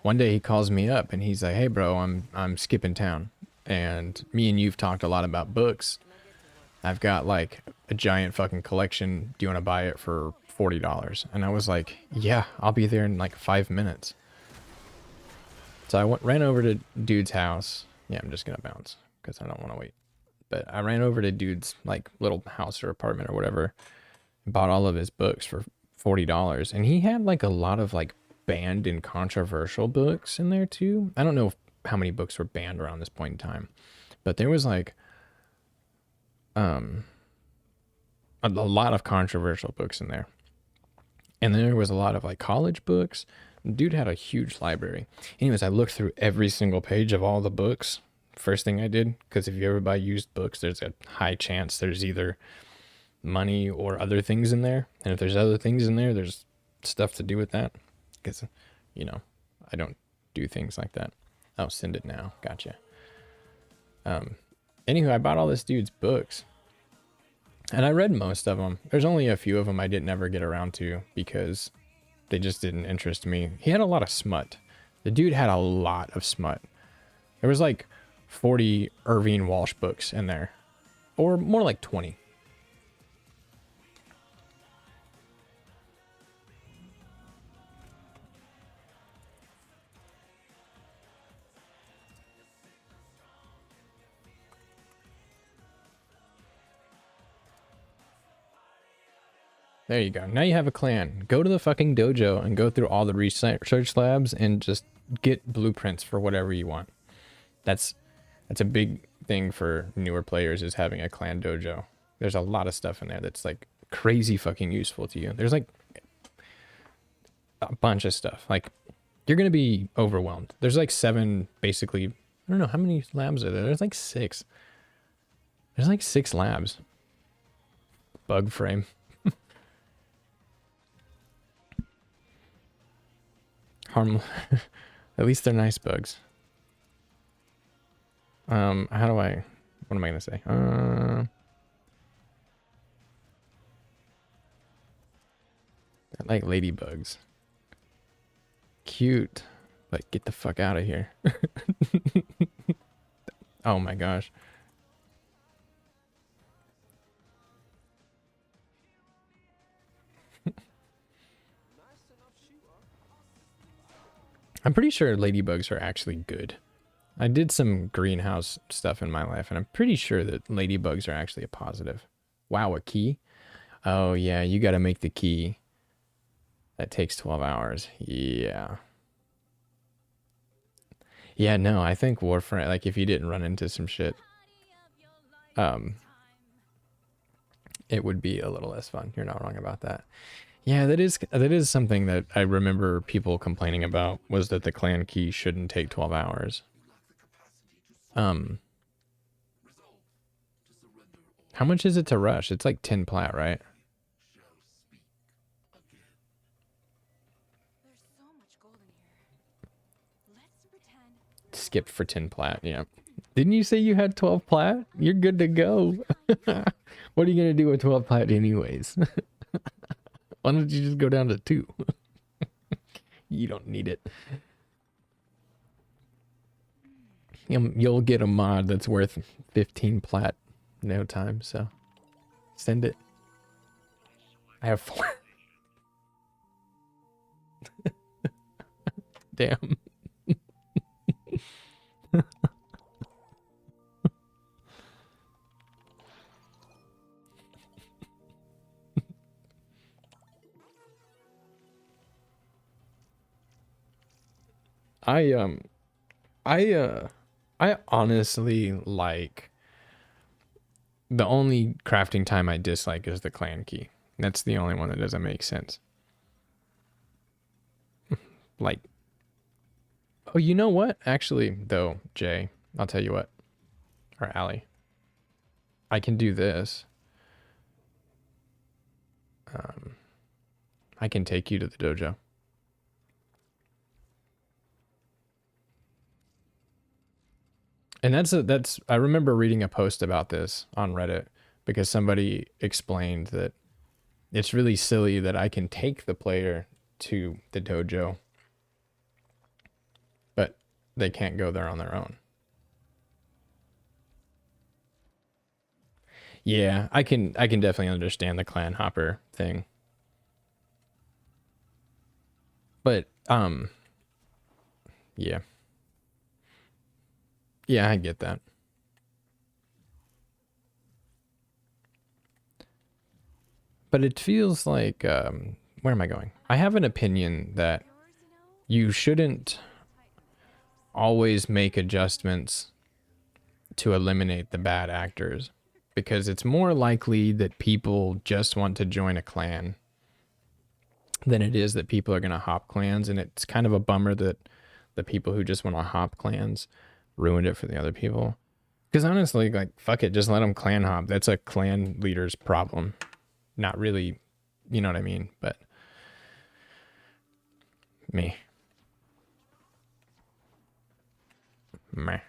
one day he calls me up and he's like, "Hey bro, I'm skipping town, and me and you've talked a lot about books. I've got like a giant fucking collection. Do you want to buy it for $40?" And I was like, "Yeah, I'll be there in like 5 minutes." So I ran over to dude's house. Yeah, I'm just gonna bounce because I don't want to wait. But I ran over to dude's like little house or apartment or whatever, and bought all of his books for $40. And he had like a lot of like banned and controversial books in there too. I don't know how many books were banned around this point in time, but there was like a lot of controversial books in there. And then there was a lot of like college books. Dude had a huge library. Anyways, I looked through every single page of all the books. First thing I did, because if you ever buy used books, there's a high chance there's either money or other things in there. And if there's other things in there, there's stuff to do with that. Because, you know, I don't do things like that. Oh, send it now. Gotcha. Anywho, I bought all this dude's books. And I read most of them. There's only a few of them I didn't ever get around to because they just didn't interest me. He had a lot of smut. The dude had a lot of smut. There was like 40 Irving Walsh books in there. Or more like 20. There you go. Now you have a clan. Go to the fucking dojo and go through all the research labs and just get blueprints for whatever you want. That's a big thing for newer players, is having a clan dojo. There's a lot of stuff in there that's like crazy fucking useful to you. There's like a bunch of stuff. Like, you're going to be overwhelmed. There's like 7 basically. I don't know how many labs are there. There's like 6. There's like 6 labs. Bug frame. Harmless. At least they're nice bugs. How do I, what am I gonna say? I like ladybugs. Cute. Like, get the fuck out of here. Oh my gosh. I'm pretty sure ladybugs are actually good. I did some greenhouse stuff in my life, and I'm pretty sure that ladybugs are actually a positive. Wow, a key? Oh yeah, you gotta make the key. That takes 12 hours. Yeah. Yeah, no, I think Warframe, like, if you didn't run into some shit, it would be a little less fun. You're not wrong about that. Yeah, that is something that I remember people complaining about, was that the clan key shouldn't take 12 hours. How much is it to rush? It's like 10 plat, right?
There's so much gold in here.
skipped for 10 plat. Yeah. Didn't you say you had 12 plat? You're good to go. What are you gonna do with 12 plat anyways? Why don't you just go down to 2? You don't need it. You'll get a mod that's worth 15 plat no time, so send it. I have 4. Damn. I honestly like, the only crafting time I dislike is the clan key. That's the only one that doesn't make sense. Like, oh, you know what? Actually, though, Jay, I'll tell you what. Or Allie. I can do this. I can take you to the dojo. And that's I remember reading a post about this on Reddit because somebody explained that it's really silly that I can take the player to the dojo, but they can't go there on their own. Yeah, I can definitely understand the clan hopper thing. But yeah. Yeah, I get that. But it feels like, where am I going? I have an opinion that you shouldn't always make adjustments to eliminate the bad actors, because it's more likely that people just want to join a clan than it is that people are going to hop clans. And it's kind of a bummer that the people who just want to hop clans ruined it for the other people. Because honestly, like, fuck it, just let them clan hop. That's a clan leader's problem. Not really, you know what I mean? But me. Meh.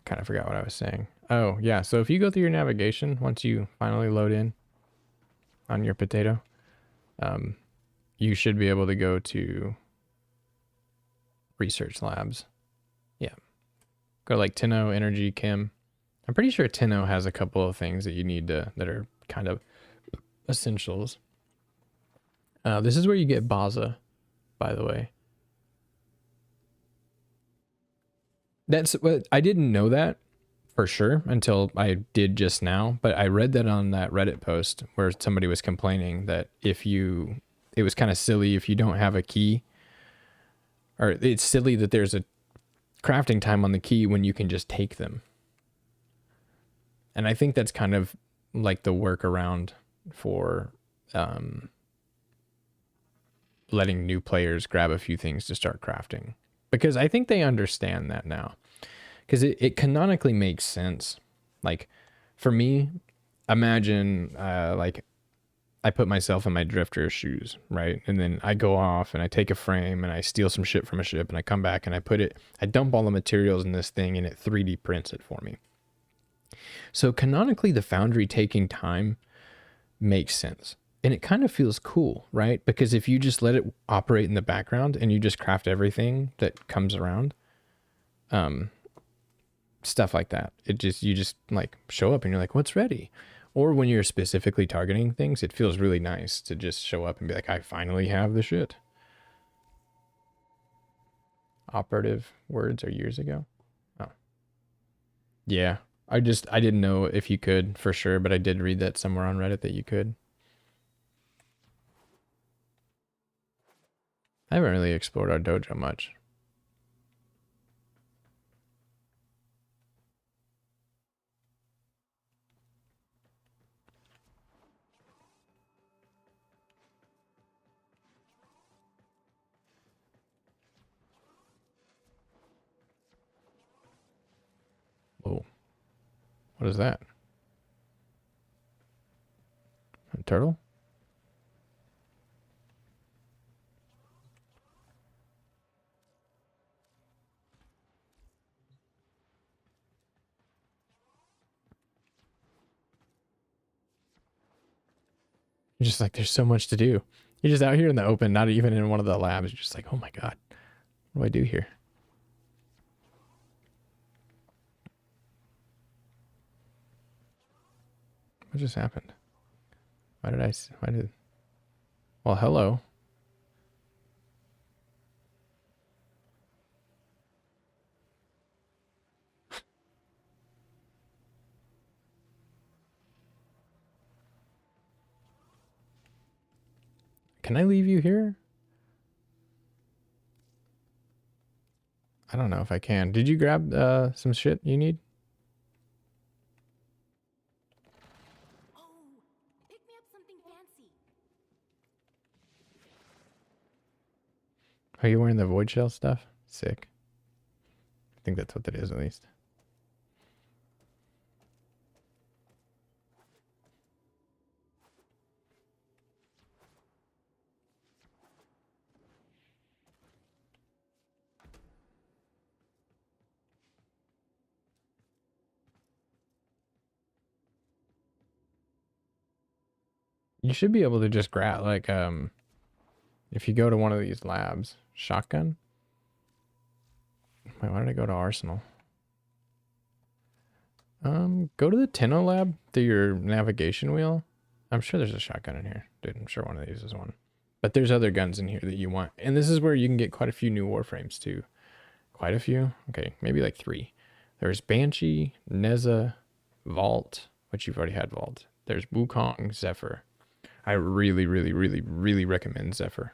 Kind of forgot what I was saying. Oh, yeah. So if you go through your navigation, once you finally load in on your potato, you should be able to go to research labs. Yeah. Go like Tenno, Energy, Chem. I'm pretty sure Tenno has a couple of things that you need to, that are kind of essentials. This is where you get Baza, by the way. That's what I didn't know that for sure until I did just now, but I read that on that Reddit post where somebody was complaining that it was kind of silly if you don't have a key, or it's silly that there's a crafting time on the key when you can just take them. And I think that's kind of like the workaround for letting new players grab a few things to start crafting. Because I think they understand that now. Because it canonically makes sense. Like, for me, imagine, like, I put myself in my drifter's shoes, right? And then I go off and I take a frame and I steal some shit from a ship and I come back and I dump all the materials in this thing and it 3D prints it for me. So canonically, the foundry taking time makes sense. And it kind of feels cool, right? Because if you just let it operate in the background and you just craft everything that comes around, stuff like that, you just like show up and you're like, what's ready? Or when you're specifically targeting things, it feels really nice to just show up and be like, I finally have the shit. Operative words are years ago. Oh, yeah. I didn't know if you could for sure, but I did read that somewhere on Reddit that you could. I haven't really explored our dojo much. Whoa. What is that? A turtle? You're just like, there's so much to do. You're just out here in the open, not even in one of the labs. You're just like, oh my God, what do I do here? What just happened? Why did, well, hello. Can I leave you here? I don't know if I can. Did you grab some shit you need?
Oh, pick me up something fancy.
Are you wearing the void shell stuff? Sick. I think that's what that is at least. You should be able to just grab, like, if you go to one of these labs, shotgun. Wait, why did I go to Arsenal? Go to the Tenno lab through your navigation wheel. I'm sure there's a shotgun in here. Dude, I'm sure one of these is one. But there's other guns in here that you want. And this is where you can get quite a few new Warframes too. Quite a few? Okay, maybe like 3. There's Banshee, Neza, Vault, which you've already had Vault. There's Wukong, Zephyr. I really, really, really, really recommend Zephyr.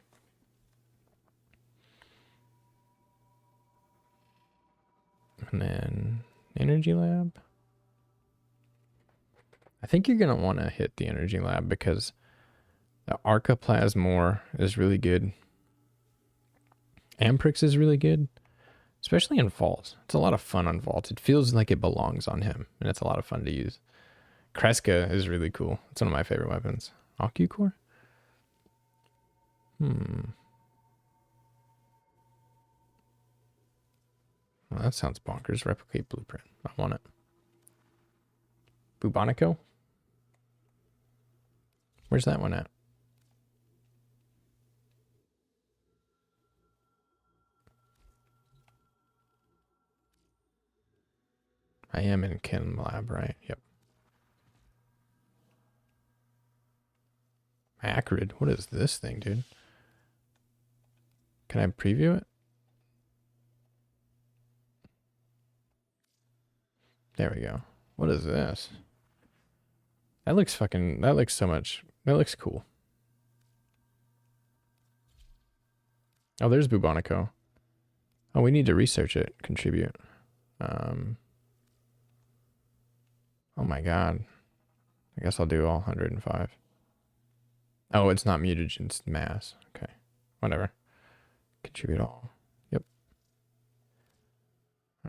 And then Energy Lab. I think you're going to want to hit the Energy Lab because the Arcaplasm ore is really good. Amprix is really good, especially in Vault. It's a lot of fun on Vault. It feels like it belongs on him, and it's a lot of fun to use. Kreska is really cool. It's one of my favorite weapons. Core? Well, that sounds bonkers. Replicate blueprint. I want it. Bubonico? Where's that one at? I am in Chem Lab, right? Yep. Acrid. What is this thing, dude? Can I preview it? There we go. What is this? That looks fucking, that looks so much, that looks cool. Oh, there's Bubonico. Oh, we need to research it, contribute. Oh my God. I guess I'll do all 105. Oh, it's not mutagen, it's mass. Okay, whatever. Contribute all. Yep.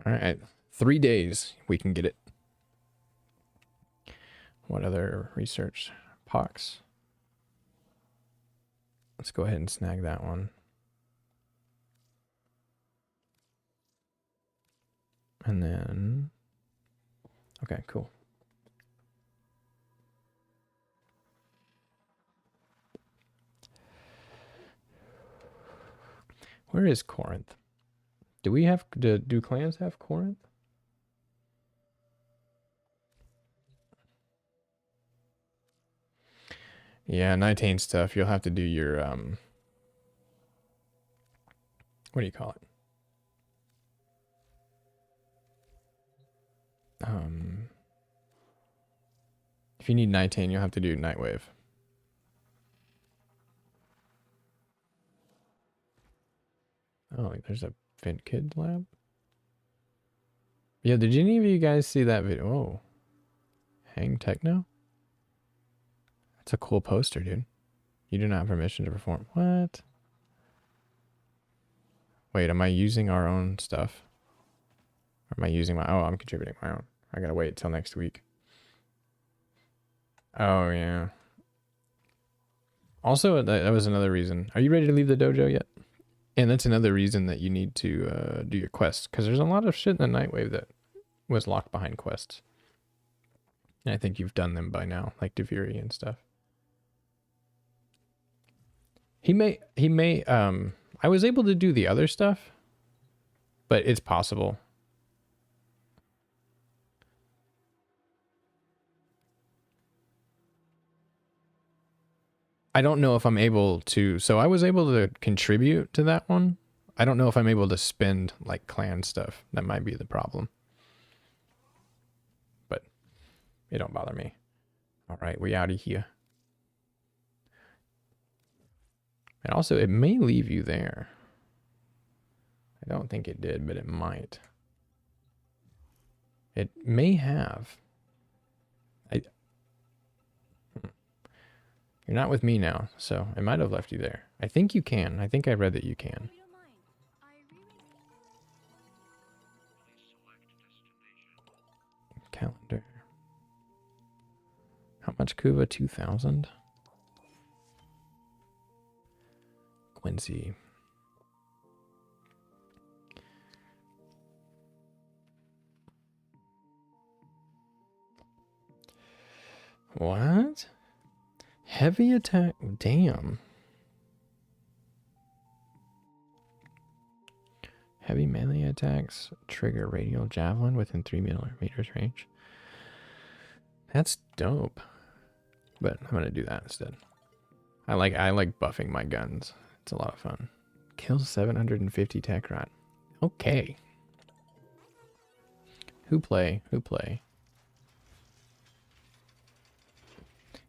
All right, 3 days we can get it. What other research? Pox. Let's go ahead and snag that one. And then, okay, cool. Where is Corinth? Do we have, do clans have Corinth? Yeah, 19 stuff. You'll have to do your, what do you call it? If you need 19, you'll have to do Nightwave. Oh, there's a Vent Kid lab? Yeah, did any of you guys see that video? Oh. Hang Techno? That's a cool poster, dude. You do not have permission to perform. What? Wait, am I using our own stuff? Or am I using my... Oh, I'm contributing my own. I gotta wait till next week. Oh, yeah. Also, that was another reason. Are you ready to leave the dojo yet? And that's another reason that you need to do your quests. Because there's a lot of shit in the Nightwave that was locked behind quests. And I think you've done them by now, like Deviri and stuff. He may I was able to do the other stuff, but it's possible. I don't know if I'm able to, so I was able to contribute to that one. I don't know if I'm able to spend like clan stuff. That might be the problem. But it don't bother me. All right, we out of here. And also, it may leave you there. I don't think it did, but it might. It may have. You're not with me now, so it might have left you there. I think you can. I think I read that you can. Calendar. How much Kuva? 2,000? Quincy. What? Heavy attack? Damn. Heavy melee attacks trigger radial javelin within 3 meters range. That's dope. But I'm gonna do that instead. I like buffing my guns. It's a lot of fun. Kills 750 tech rot. Okay. Who play? Who play?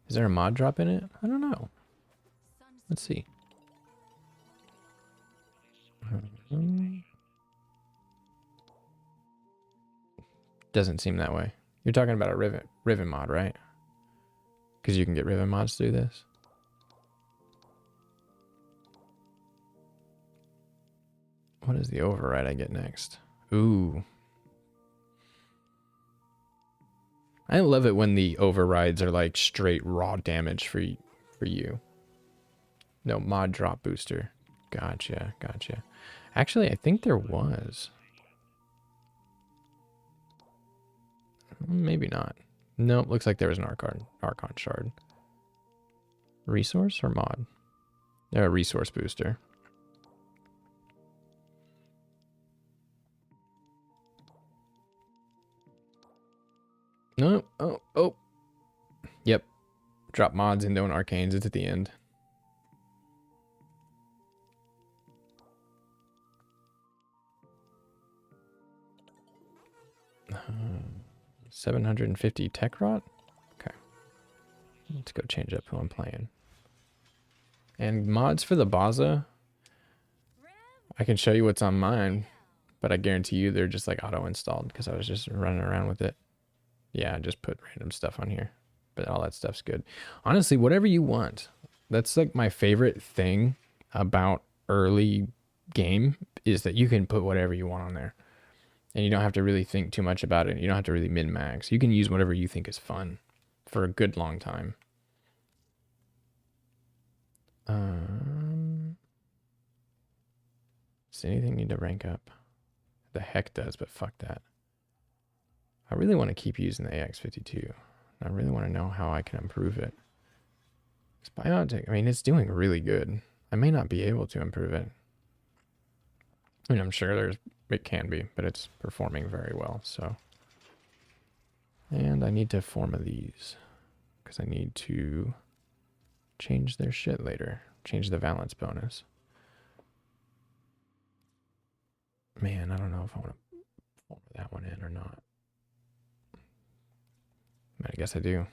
Is there a mod drop in it? I don't know. Let's see. Doesn't seem that way. You're talking about a riven mod, right? Because you can get riven mods through this. What is the override I get next? Ooh. I love it when the overrides are like straight raw damage for you. No, mod drop booster. Gotcha, gotcha. Actually, I think there was. Maybe not. Nope, looks like there was an Archon shard. Resource or mod? A resource booster. No, oh. Yep. Drop mods into an arcanes. It's at the end. Uh, 750 tech rot? Okay. Let's go change up who I'm playing. And mods for the Baza. I can show you what's on mine, but I guarantee you they're just like auto installed because I was just running around with it. Yeah, just put random stuff on here, but all that stuff's good. Honestly, whatever you want. That's like my favorite thing about early game is that you can put whatever you want on there. And you don't have to really think too much about it. You don't have to really min-max. You can use whatever you think is fun for a good long time. Does anything need to rank up? The heck does, but fuck that. I really want to keep using the AX-52. I really want to know how I can improve it. It's biotic. I mean, it's doing really good. I may not be able to improve it. I mean, I'm sure it can be, but it's performing very well, so. And I need to form these because I need to change their shit later. Change the valence bonus. Man, I don't know if I want to form that one in or not. I guess I do.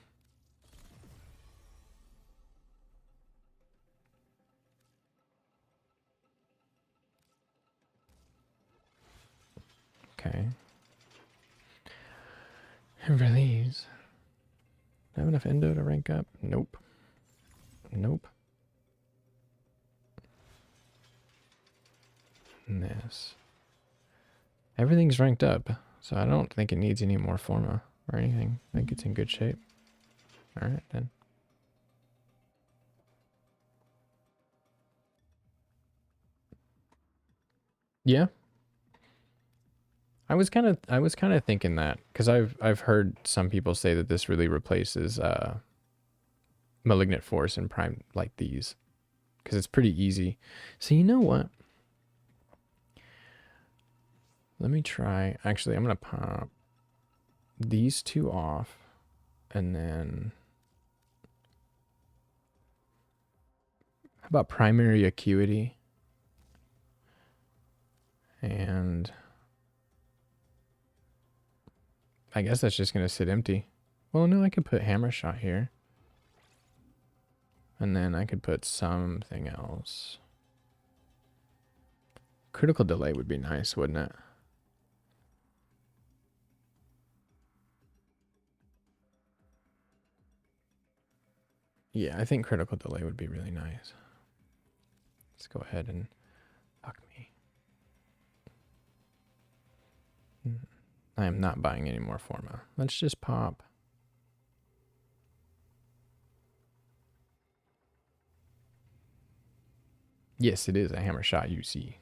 Okay. And for these, do I have enough endo to rank up? Nope. Nope. And this. Everything's ranked up, so I don't think it needs any more forma or anything. I think it's in good shape. All right, then. Yeah. I was kind of thinking that because I've heard some people say that this really replaces Malignant Force and Prime like these. because it's pretty easy. So you know what? Let me try. Actually, I'm going to pop these two off, and then how about primary acuity? And I guess that's just going to sit empty. Well, no, I could put hammer shot here. And then I could put something else. Critical delay would be nice, wouldn't it? Yeah, I think critical delay would be really nice. Let's go ahead and fuck me. I am not buying any more Forma. Let's just pop. Yes, it is a hammer shot UC.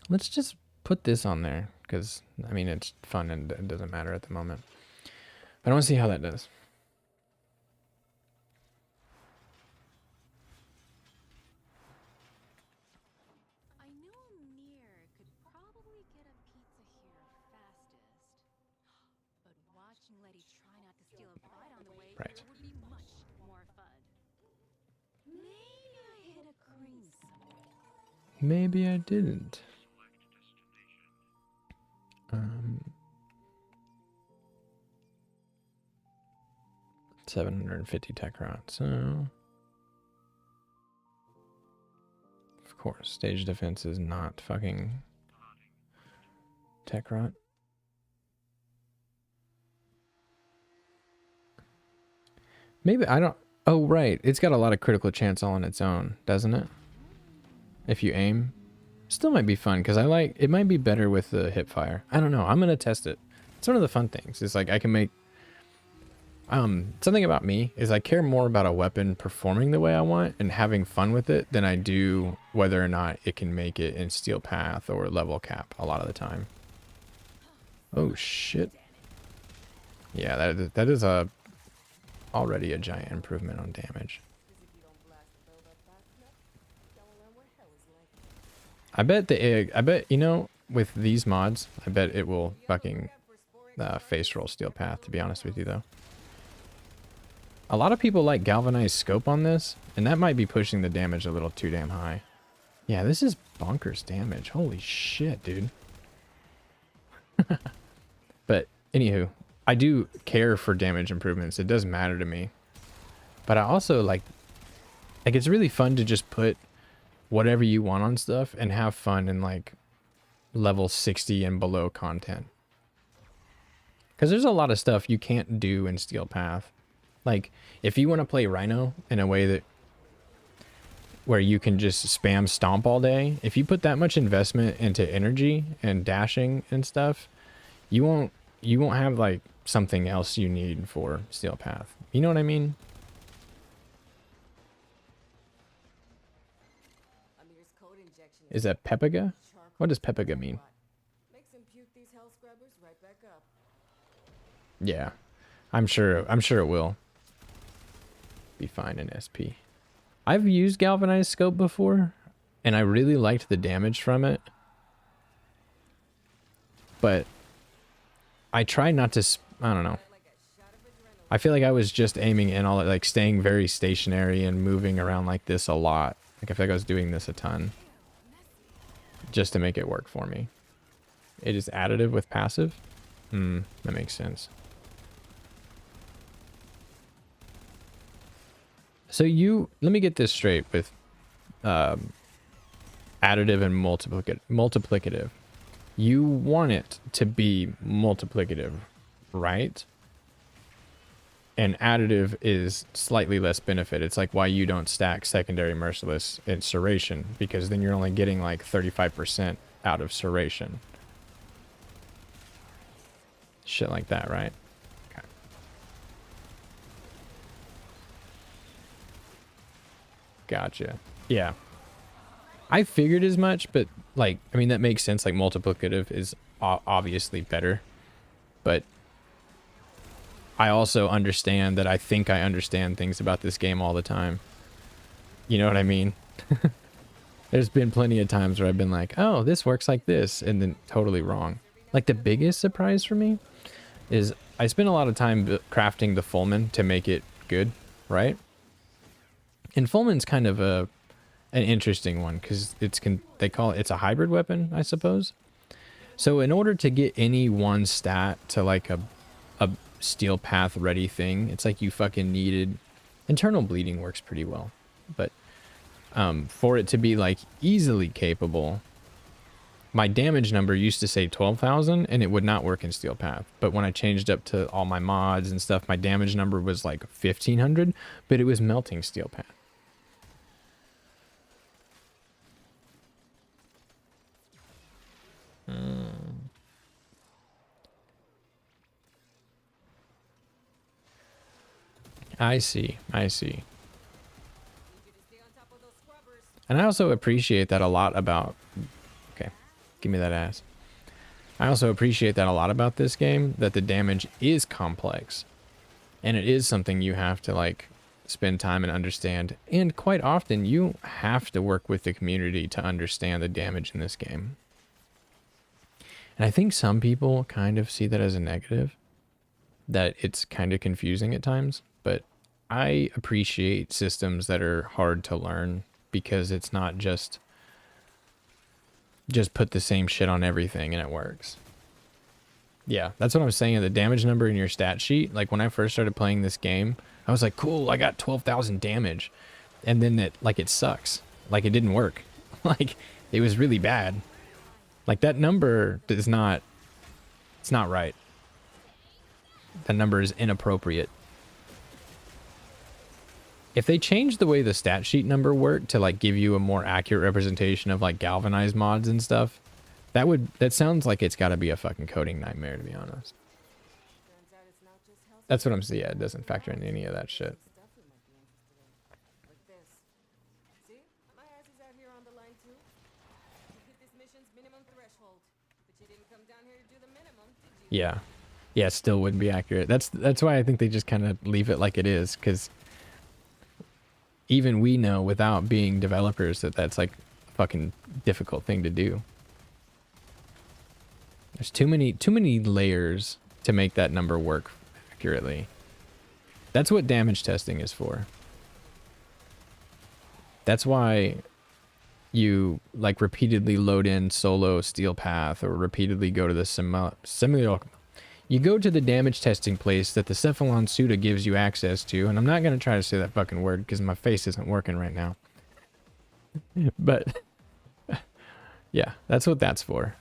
Let's just put this on there because, I mean, it's fun and it doesn't matter at the moment. But I want to see how that does.
I know Amir could probably get a pizza here fastest. But watching Letty try not to steal a bite on the way
Right.
here would be much more fun. Maybe I hit a cream somewhere.
Maybe I didn't. 750 tech rot, so of course stage defense is not fucking tech rot. Maybe I don't. Oh right, it's got a lot of critical chance all on its own, doesn't it? If you aim, still might be fun because I like it. Might be better with the hip fire. I don't know. I'm gonna test it. It's one of the fun things. It's like I can make. Something about me is I care more about a weapon performing the way I want and having fun with it than I do whether or not it can make it in steel path or level cap a lot of the time. Oh shit. Yeah, that is already a giant improvement on damage. I bet you know, with these mods, I bet it will fucking face roll steel path, to be honest with you though. A lot of people like galvanized scope on this, and that might be pushing the damage a little too damn high. Yeah, this is bonkers damage. Holy shit, dude. But anywho, I do care for damage improvements. It does matter to me. But I also like it's really fun to just put whatever you want on stuff and have fun in like level 60 and below content. Because there's a lot of stuff you can't do in steel path. Like, if you want to play Rhino in a way that where you can just spam stomp all day, if you put that much investment into energy and dashing and stuff, you won't have like something else you need for steel path. You know what I mean? Is that Pepiga? What does Pepiga mean? Yeah, I'm sure it will be fine in SP. I've used galvanized scope before, and I really liked the damage from it. But I try not to. I don't know. I feel like I was just aiming in all like staying very stationary and moving around like this a lot. Like I feel like I was doing this a ton, just to make it work for me. It is additive with passive. That makes sense. So let me get this straight with additive and multiplicative. You want it to be multiplicative, right? And additive is slightly less benefit. It's like why you don't stack secondary merciless in Serration, because then you're only getting like 35% out of Serration. Shit like that, right? Okay. Gotcha. Yeah. I figured as much, but like, I mean, that makes sense. Like multiplicative is obviously better, but I also understand that I think I understand things about this game all the time. You know what I mean? There's been plenty of times where I've been like, oh, this works like this, and then totally wrong. Like the biggest surprise for me is I spent a lot of time crafting the Fulmin to make it good, right? And Fulmin's kind of an interesting one because they call it's a hybrid weapon, I suppose. So in order to get any one stat to like a steel path ready thing, it's like you fucking needed internal bleeding works pretty well, but for it to be like easily capable, my damage number used to say 12,000 and it would not work in steel path. But when I changed up to all my mods and stuff, my damage number was like 1,500, but it was melting steel path. I see. And I also appreciate that a lot about... Okay, give me that ass. I also appreciate that a lot about this game, that the damage is complex. And it is something you have to, like, spend time and understand. And quite often, you have to work with the community to understand the damage in this game. And I think some people kind of see that as a negative, that it's kind of confusing at times. But I appreciate systems that are hard to learn, because it's not just put the same shit on everything and it works. Yeah, that's what I'm saying. The damage number in your stat sheet, like when I first started playing this game, I was like, cool, I got 12,000 damage. And then it sucks. Like it didn't work. Like it was really bad. Like that number it's not right. That number is inappropriate. If they change the way the stat sheet number worked to like give you a more accurate representation of like galvanized mods and stuff, that sounds like it's got to be a fucking coding nightmare, to be honest. That's what I'm saying. Yeah, it doesn't factor in any of that shit. Yeah. Yeah, it still wouldn't be accurate. That's why I think they just kind of leave it like it is, because even we know without being developers that that's like a fucking difficult thing to do. There's too many layers to make that number work accurately. That's what damage testing is for. That's why you like repeatedly load in solo steel path or repeatedly go to the similar. You go to the damage testing place that the Cephalon Suda gives you access to, and I'm not going to try to say that fucking word because my face isn't working right now. But, yeah, that's what that's for.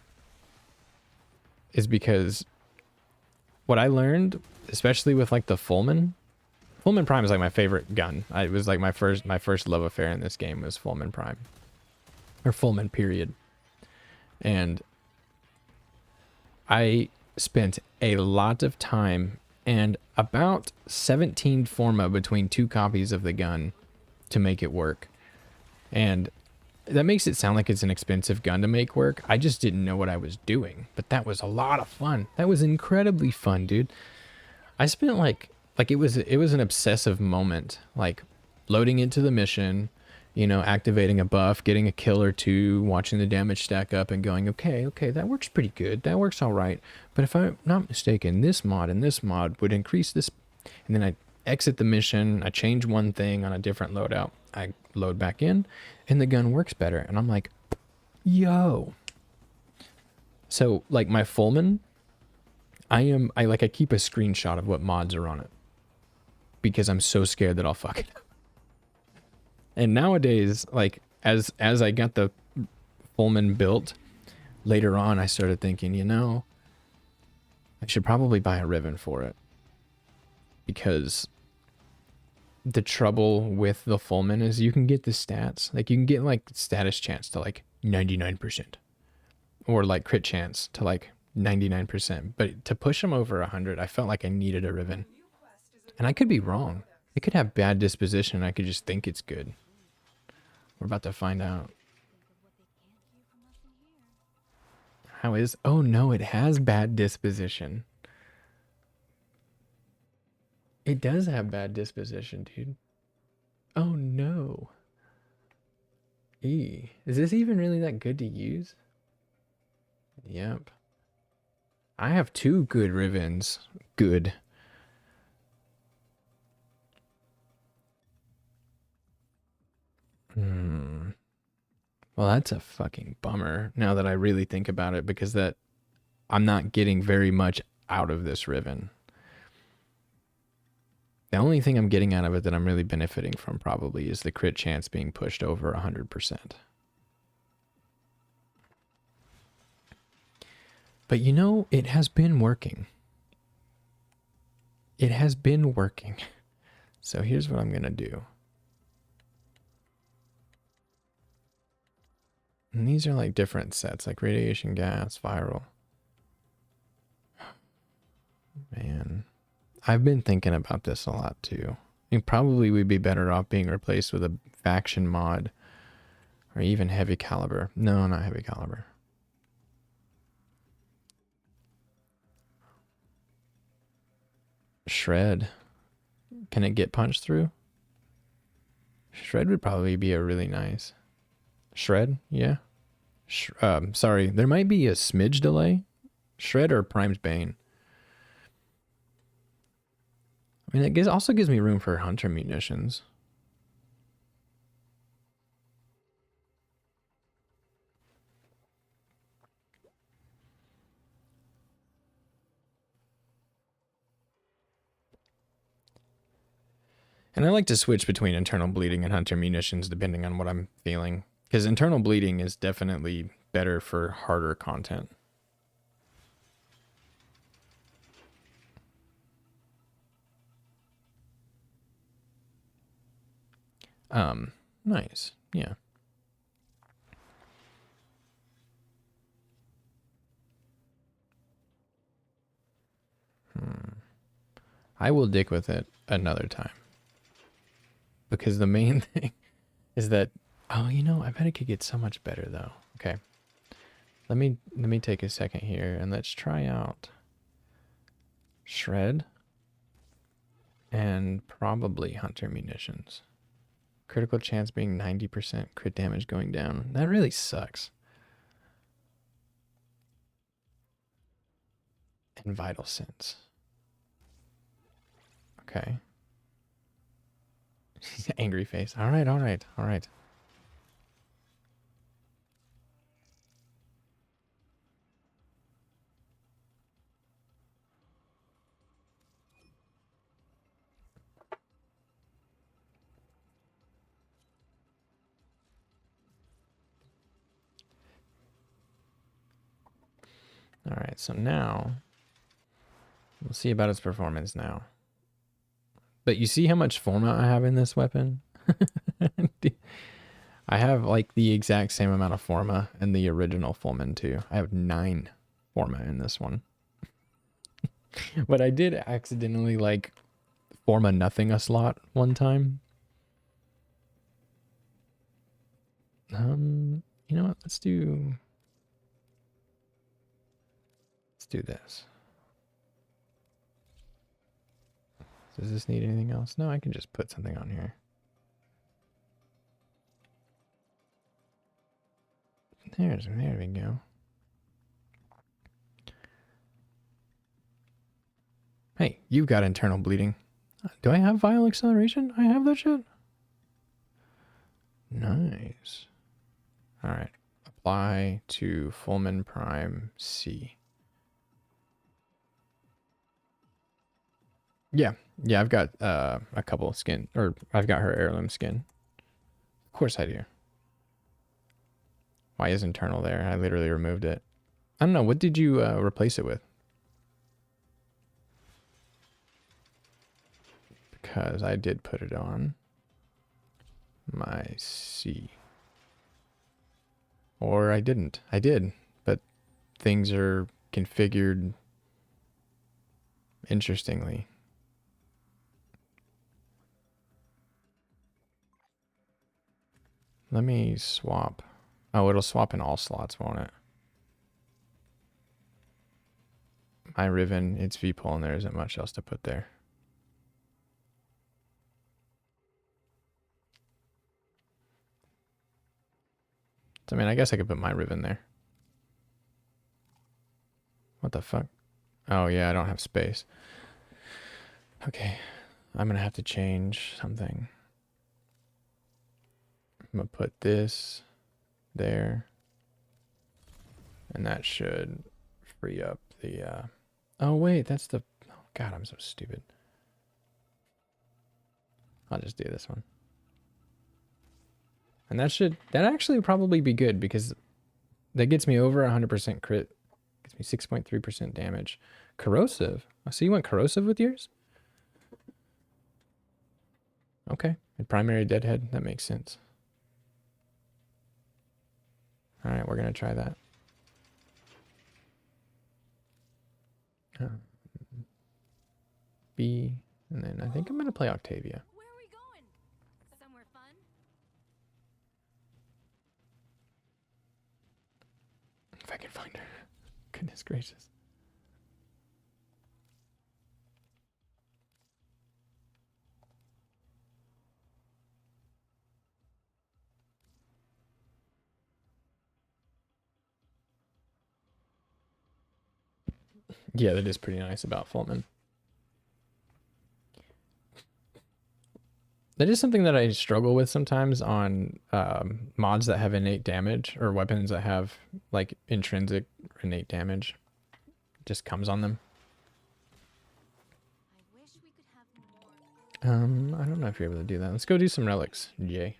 Is because what I learned, especially with like the Fulmin Prime is like my favorite gun. It was like my first love affair in this game was Fulmin Prime. Or Fulmin, period. And I spent a lot of time and about 17 forma between 2 copies of the gun to make it work. And that makes it sound like it's an expensive gun to make work. I just didn't know what I was doing, but that was a lot of fun. That was incredibly fun, dude. I spent like it was an obsessive moment, like loading into the mission, you know, activating a buff, getting a kill or 2, watching the damage stack up and going, okay, that works pretty good. That works all right. But if I'm not mistaken, this mod and this mod would increase this. And then I exit the mission. I change one thing on a different loadout. I load back in and the gun works better. And I'm like, yo. So like my Fulmin, I keep a screenshot of what mods are on it because I'm so scared that I'll fuck it up. And nowadays, like, as I got the Fulmin built, later on I started thinking, you know, I should probably buy a riven for it. Because the trouble with the Fulmin is you can get the stats. Like, you can get, like, status chance to, like, 99%. Or, like, crit chance to, like, 99%. But to push them over 100, I felt like I needed a riven. And I could be wrong. It could have bad disposition and I could just think it's good. We're about to find out. How is... Oh, no, it has bad disposition. It does have bad disposition, dude. Oh, no. E. Is this even really that good to use? Yep. I have 2 good rivens. Good. Well, that's a fucking bummer now that I really think about it, because that I'm not getting very much out of this riven. The only thing I'm getting out of it that I'm really benefiting from probably is the crit chance being pushed over 100%. But you know, it has been working. It has been working. So here's what I'm going to do. And these are like different sets, like radiation gas, viral. Man, I've been thinking about this a lot too. I think probably we'd be better off being replaced with a faction mod or even heavy caliber. No, not heavy caliber. Shred. Can it get punched through? Shred would probably be a really nice. Shred, yeah. Sorry, there might be a smidge delay. Shred or Prime's Bane. I mean, it also gives me room for hunter munitions. And I like to switch between internal bleeding and hunter munitions depending on what I'm feeling. Because internal bleeding is definitely better for harder content. Nice. Yeah. I will dick with it another time. Because the main thing is that, oh, you know, I bet it could get so much better though. Okay. Let me take a second here and let's try out Shred and probably hunter munitions. Critical chance being 90%, crit damage going down. That really sucks. And vital sense. Okay. Angry face. All right, all right, all right. All right, so now we'll see about its performance now. But you see how much forma I have in this weapon? I have like the exact same amount of forma in the original Fulmin too. I have 9 forma in this one. But I did accidentally like forma nothing a slot one time. You know what? Let's do this. Does this need anything else? No, I can just put something on here. There we go. Hey, you've got internal bleeding. Do I have vial acceleration? I have that shit? Nice. All right. Apply to Fulmin Prime C. Yeah. Yeah, I've got a couple of skin, or I've got her heirloom skin. Of course I do. Why is internal there? I literally removed it. I don't know. What did you replace it with? Because I did put it on my C. Or I didn't. I did. But things are configured interestingly. Let me swap. Oh, it'll swap in all slots, won't it? riven, it's V-pull, and there isn't much else to put there. So, I mean, I guess I could put my riven there. What the fuck? Oh, yeah, I don't have space. Okay, I'm gonna have to change something. I'm gonna put this there. And that should free up the, oh, wait, that's the... Oh, God, I'm so stupid. I'll just do this one. And that actually probably be good because that gets me over 100% crit. Gets me 6.3% damage. Corrosive. Oh, so you went corrosive with yours? Okay. And primary deadhead. That makes sense. All right, we're going to try that. B, and then I think I'm going to play Octavia.
Where are we going? Somewhere fun?
If I can find her. Goodness gracious. Yeah, that is pretty nice about Fulmin. That is something that I struggle with sometimes on mods that have innate damage or weapons that have like intrinsic innate damage. It just comes on them.
I wish we could have more.
I don't know if you're able to do that. Let's go do some relics, Jay.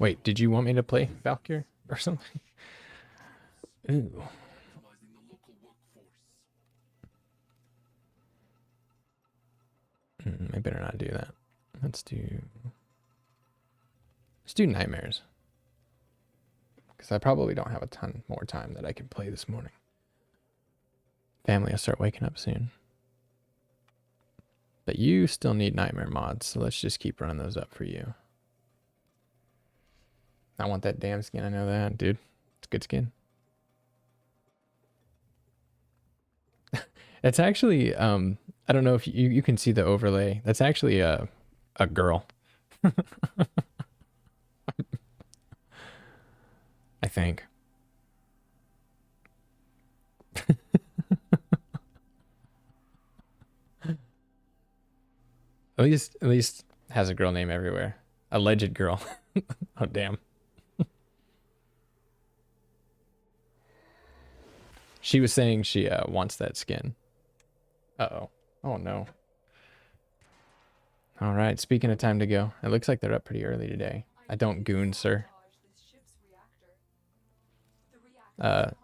Wait, did you want me to play Valkyr or something? Ooh. I better not do that. Let's do nightmares. Because I probably don't have a ton more time that I can play this morning. Family will start waking up soon. But you still need nightmare mods, so let's just keep running those up for you. I want that damn skin, I know that, dude. It's good skin. It's actually, I don't know if you can see the overlay. That's actually a girl. I think. At least has a girl name everywhere. Alleged girl. Oh, damn. She was saying she wants that skin. Uh-oh. Oh, no. All right, speaking of time to go, it looks like they're up pretty early today. I don't goon, sir.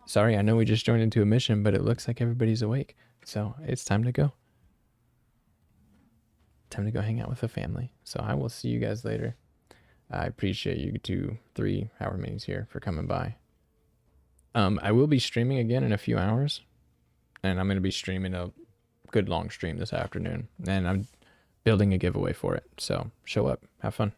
Sorry, I know we just joined into a mission, but it looks like everybody's awake. So it's time to go. Time to go hang out with the family. So I will see you guys later. I appreciate you 2-3 hour minis here for coming by. I will be streaming again in a few hours. And I'm going to be streaming a good long stream this afternoon. And I'm building a giveaway for it. So show up. Have fun.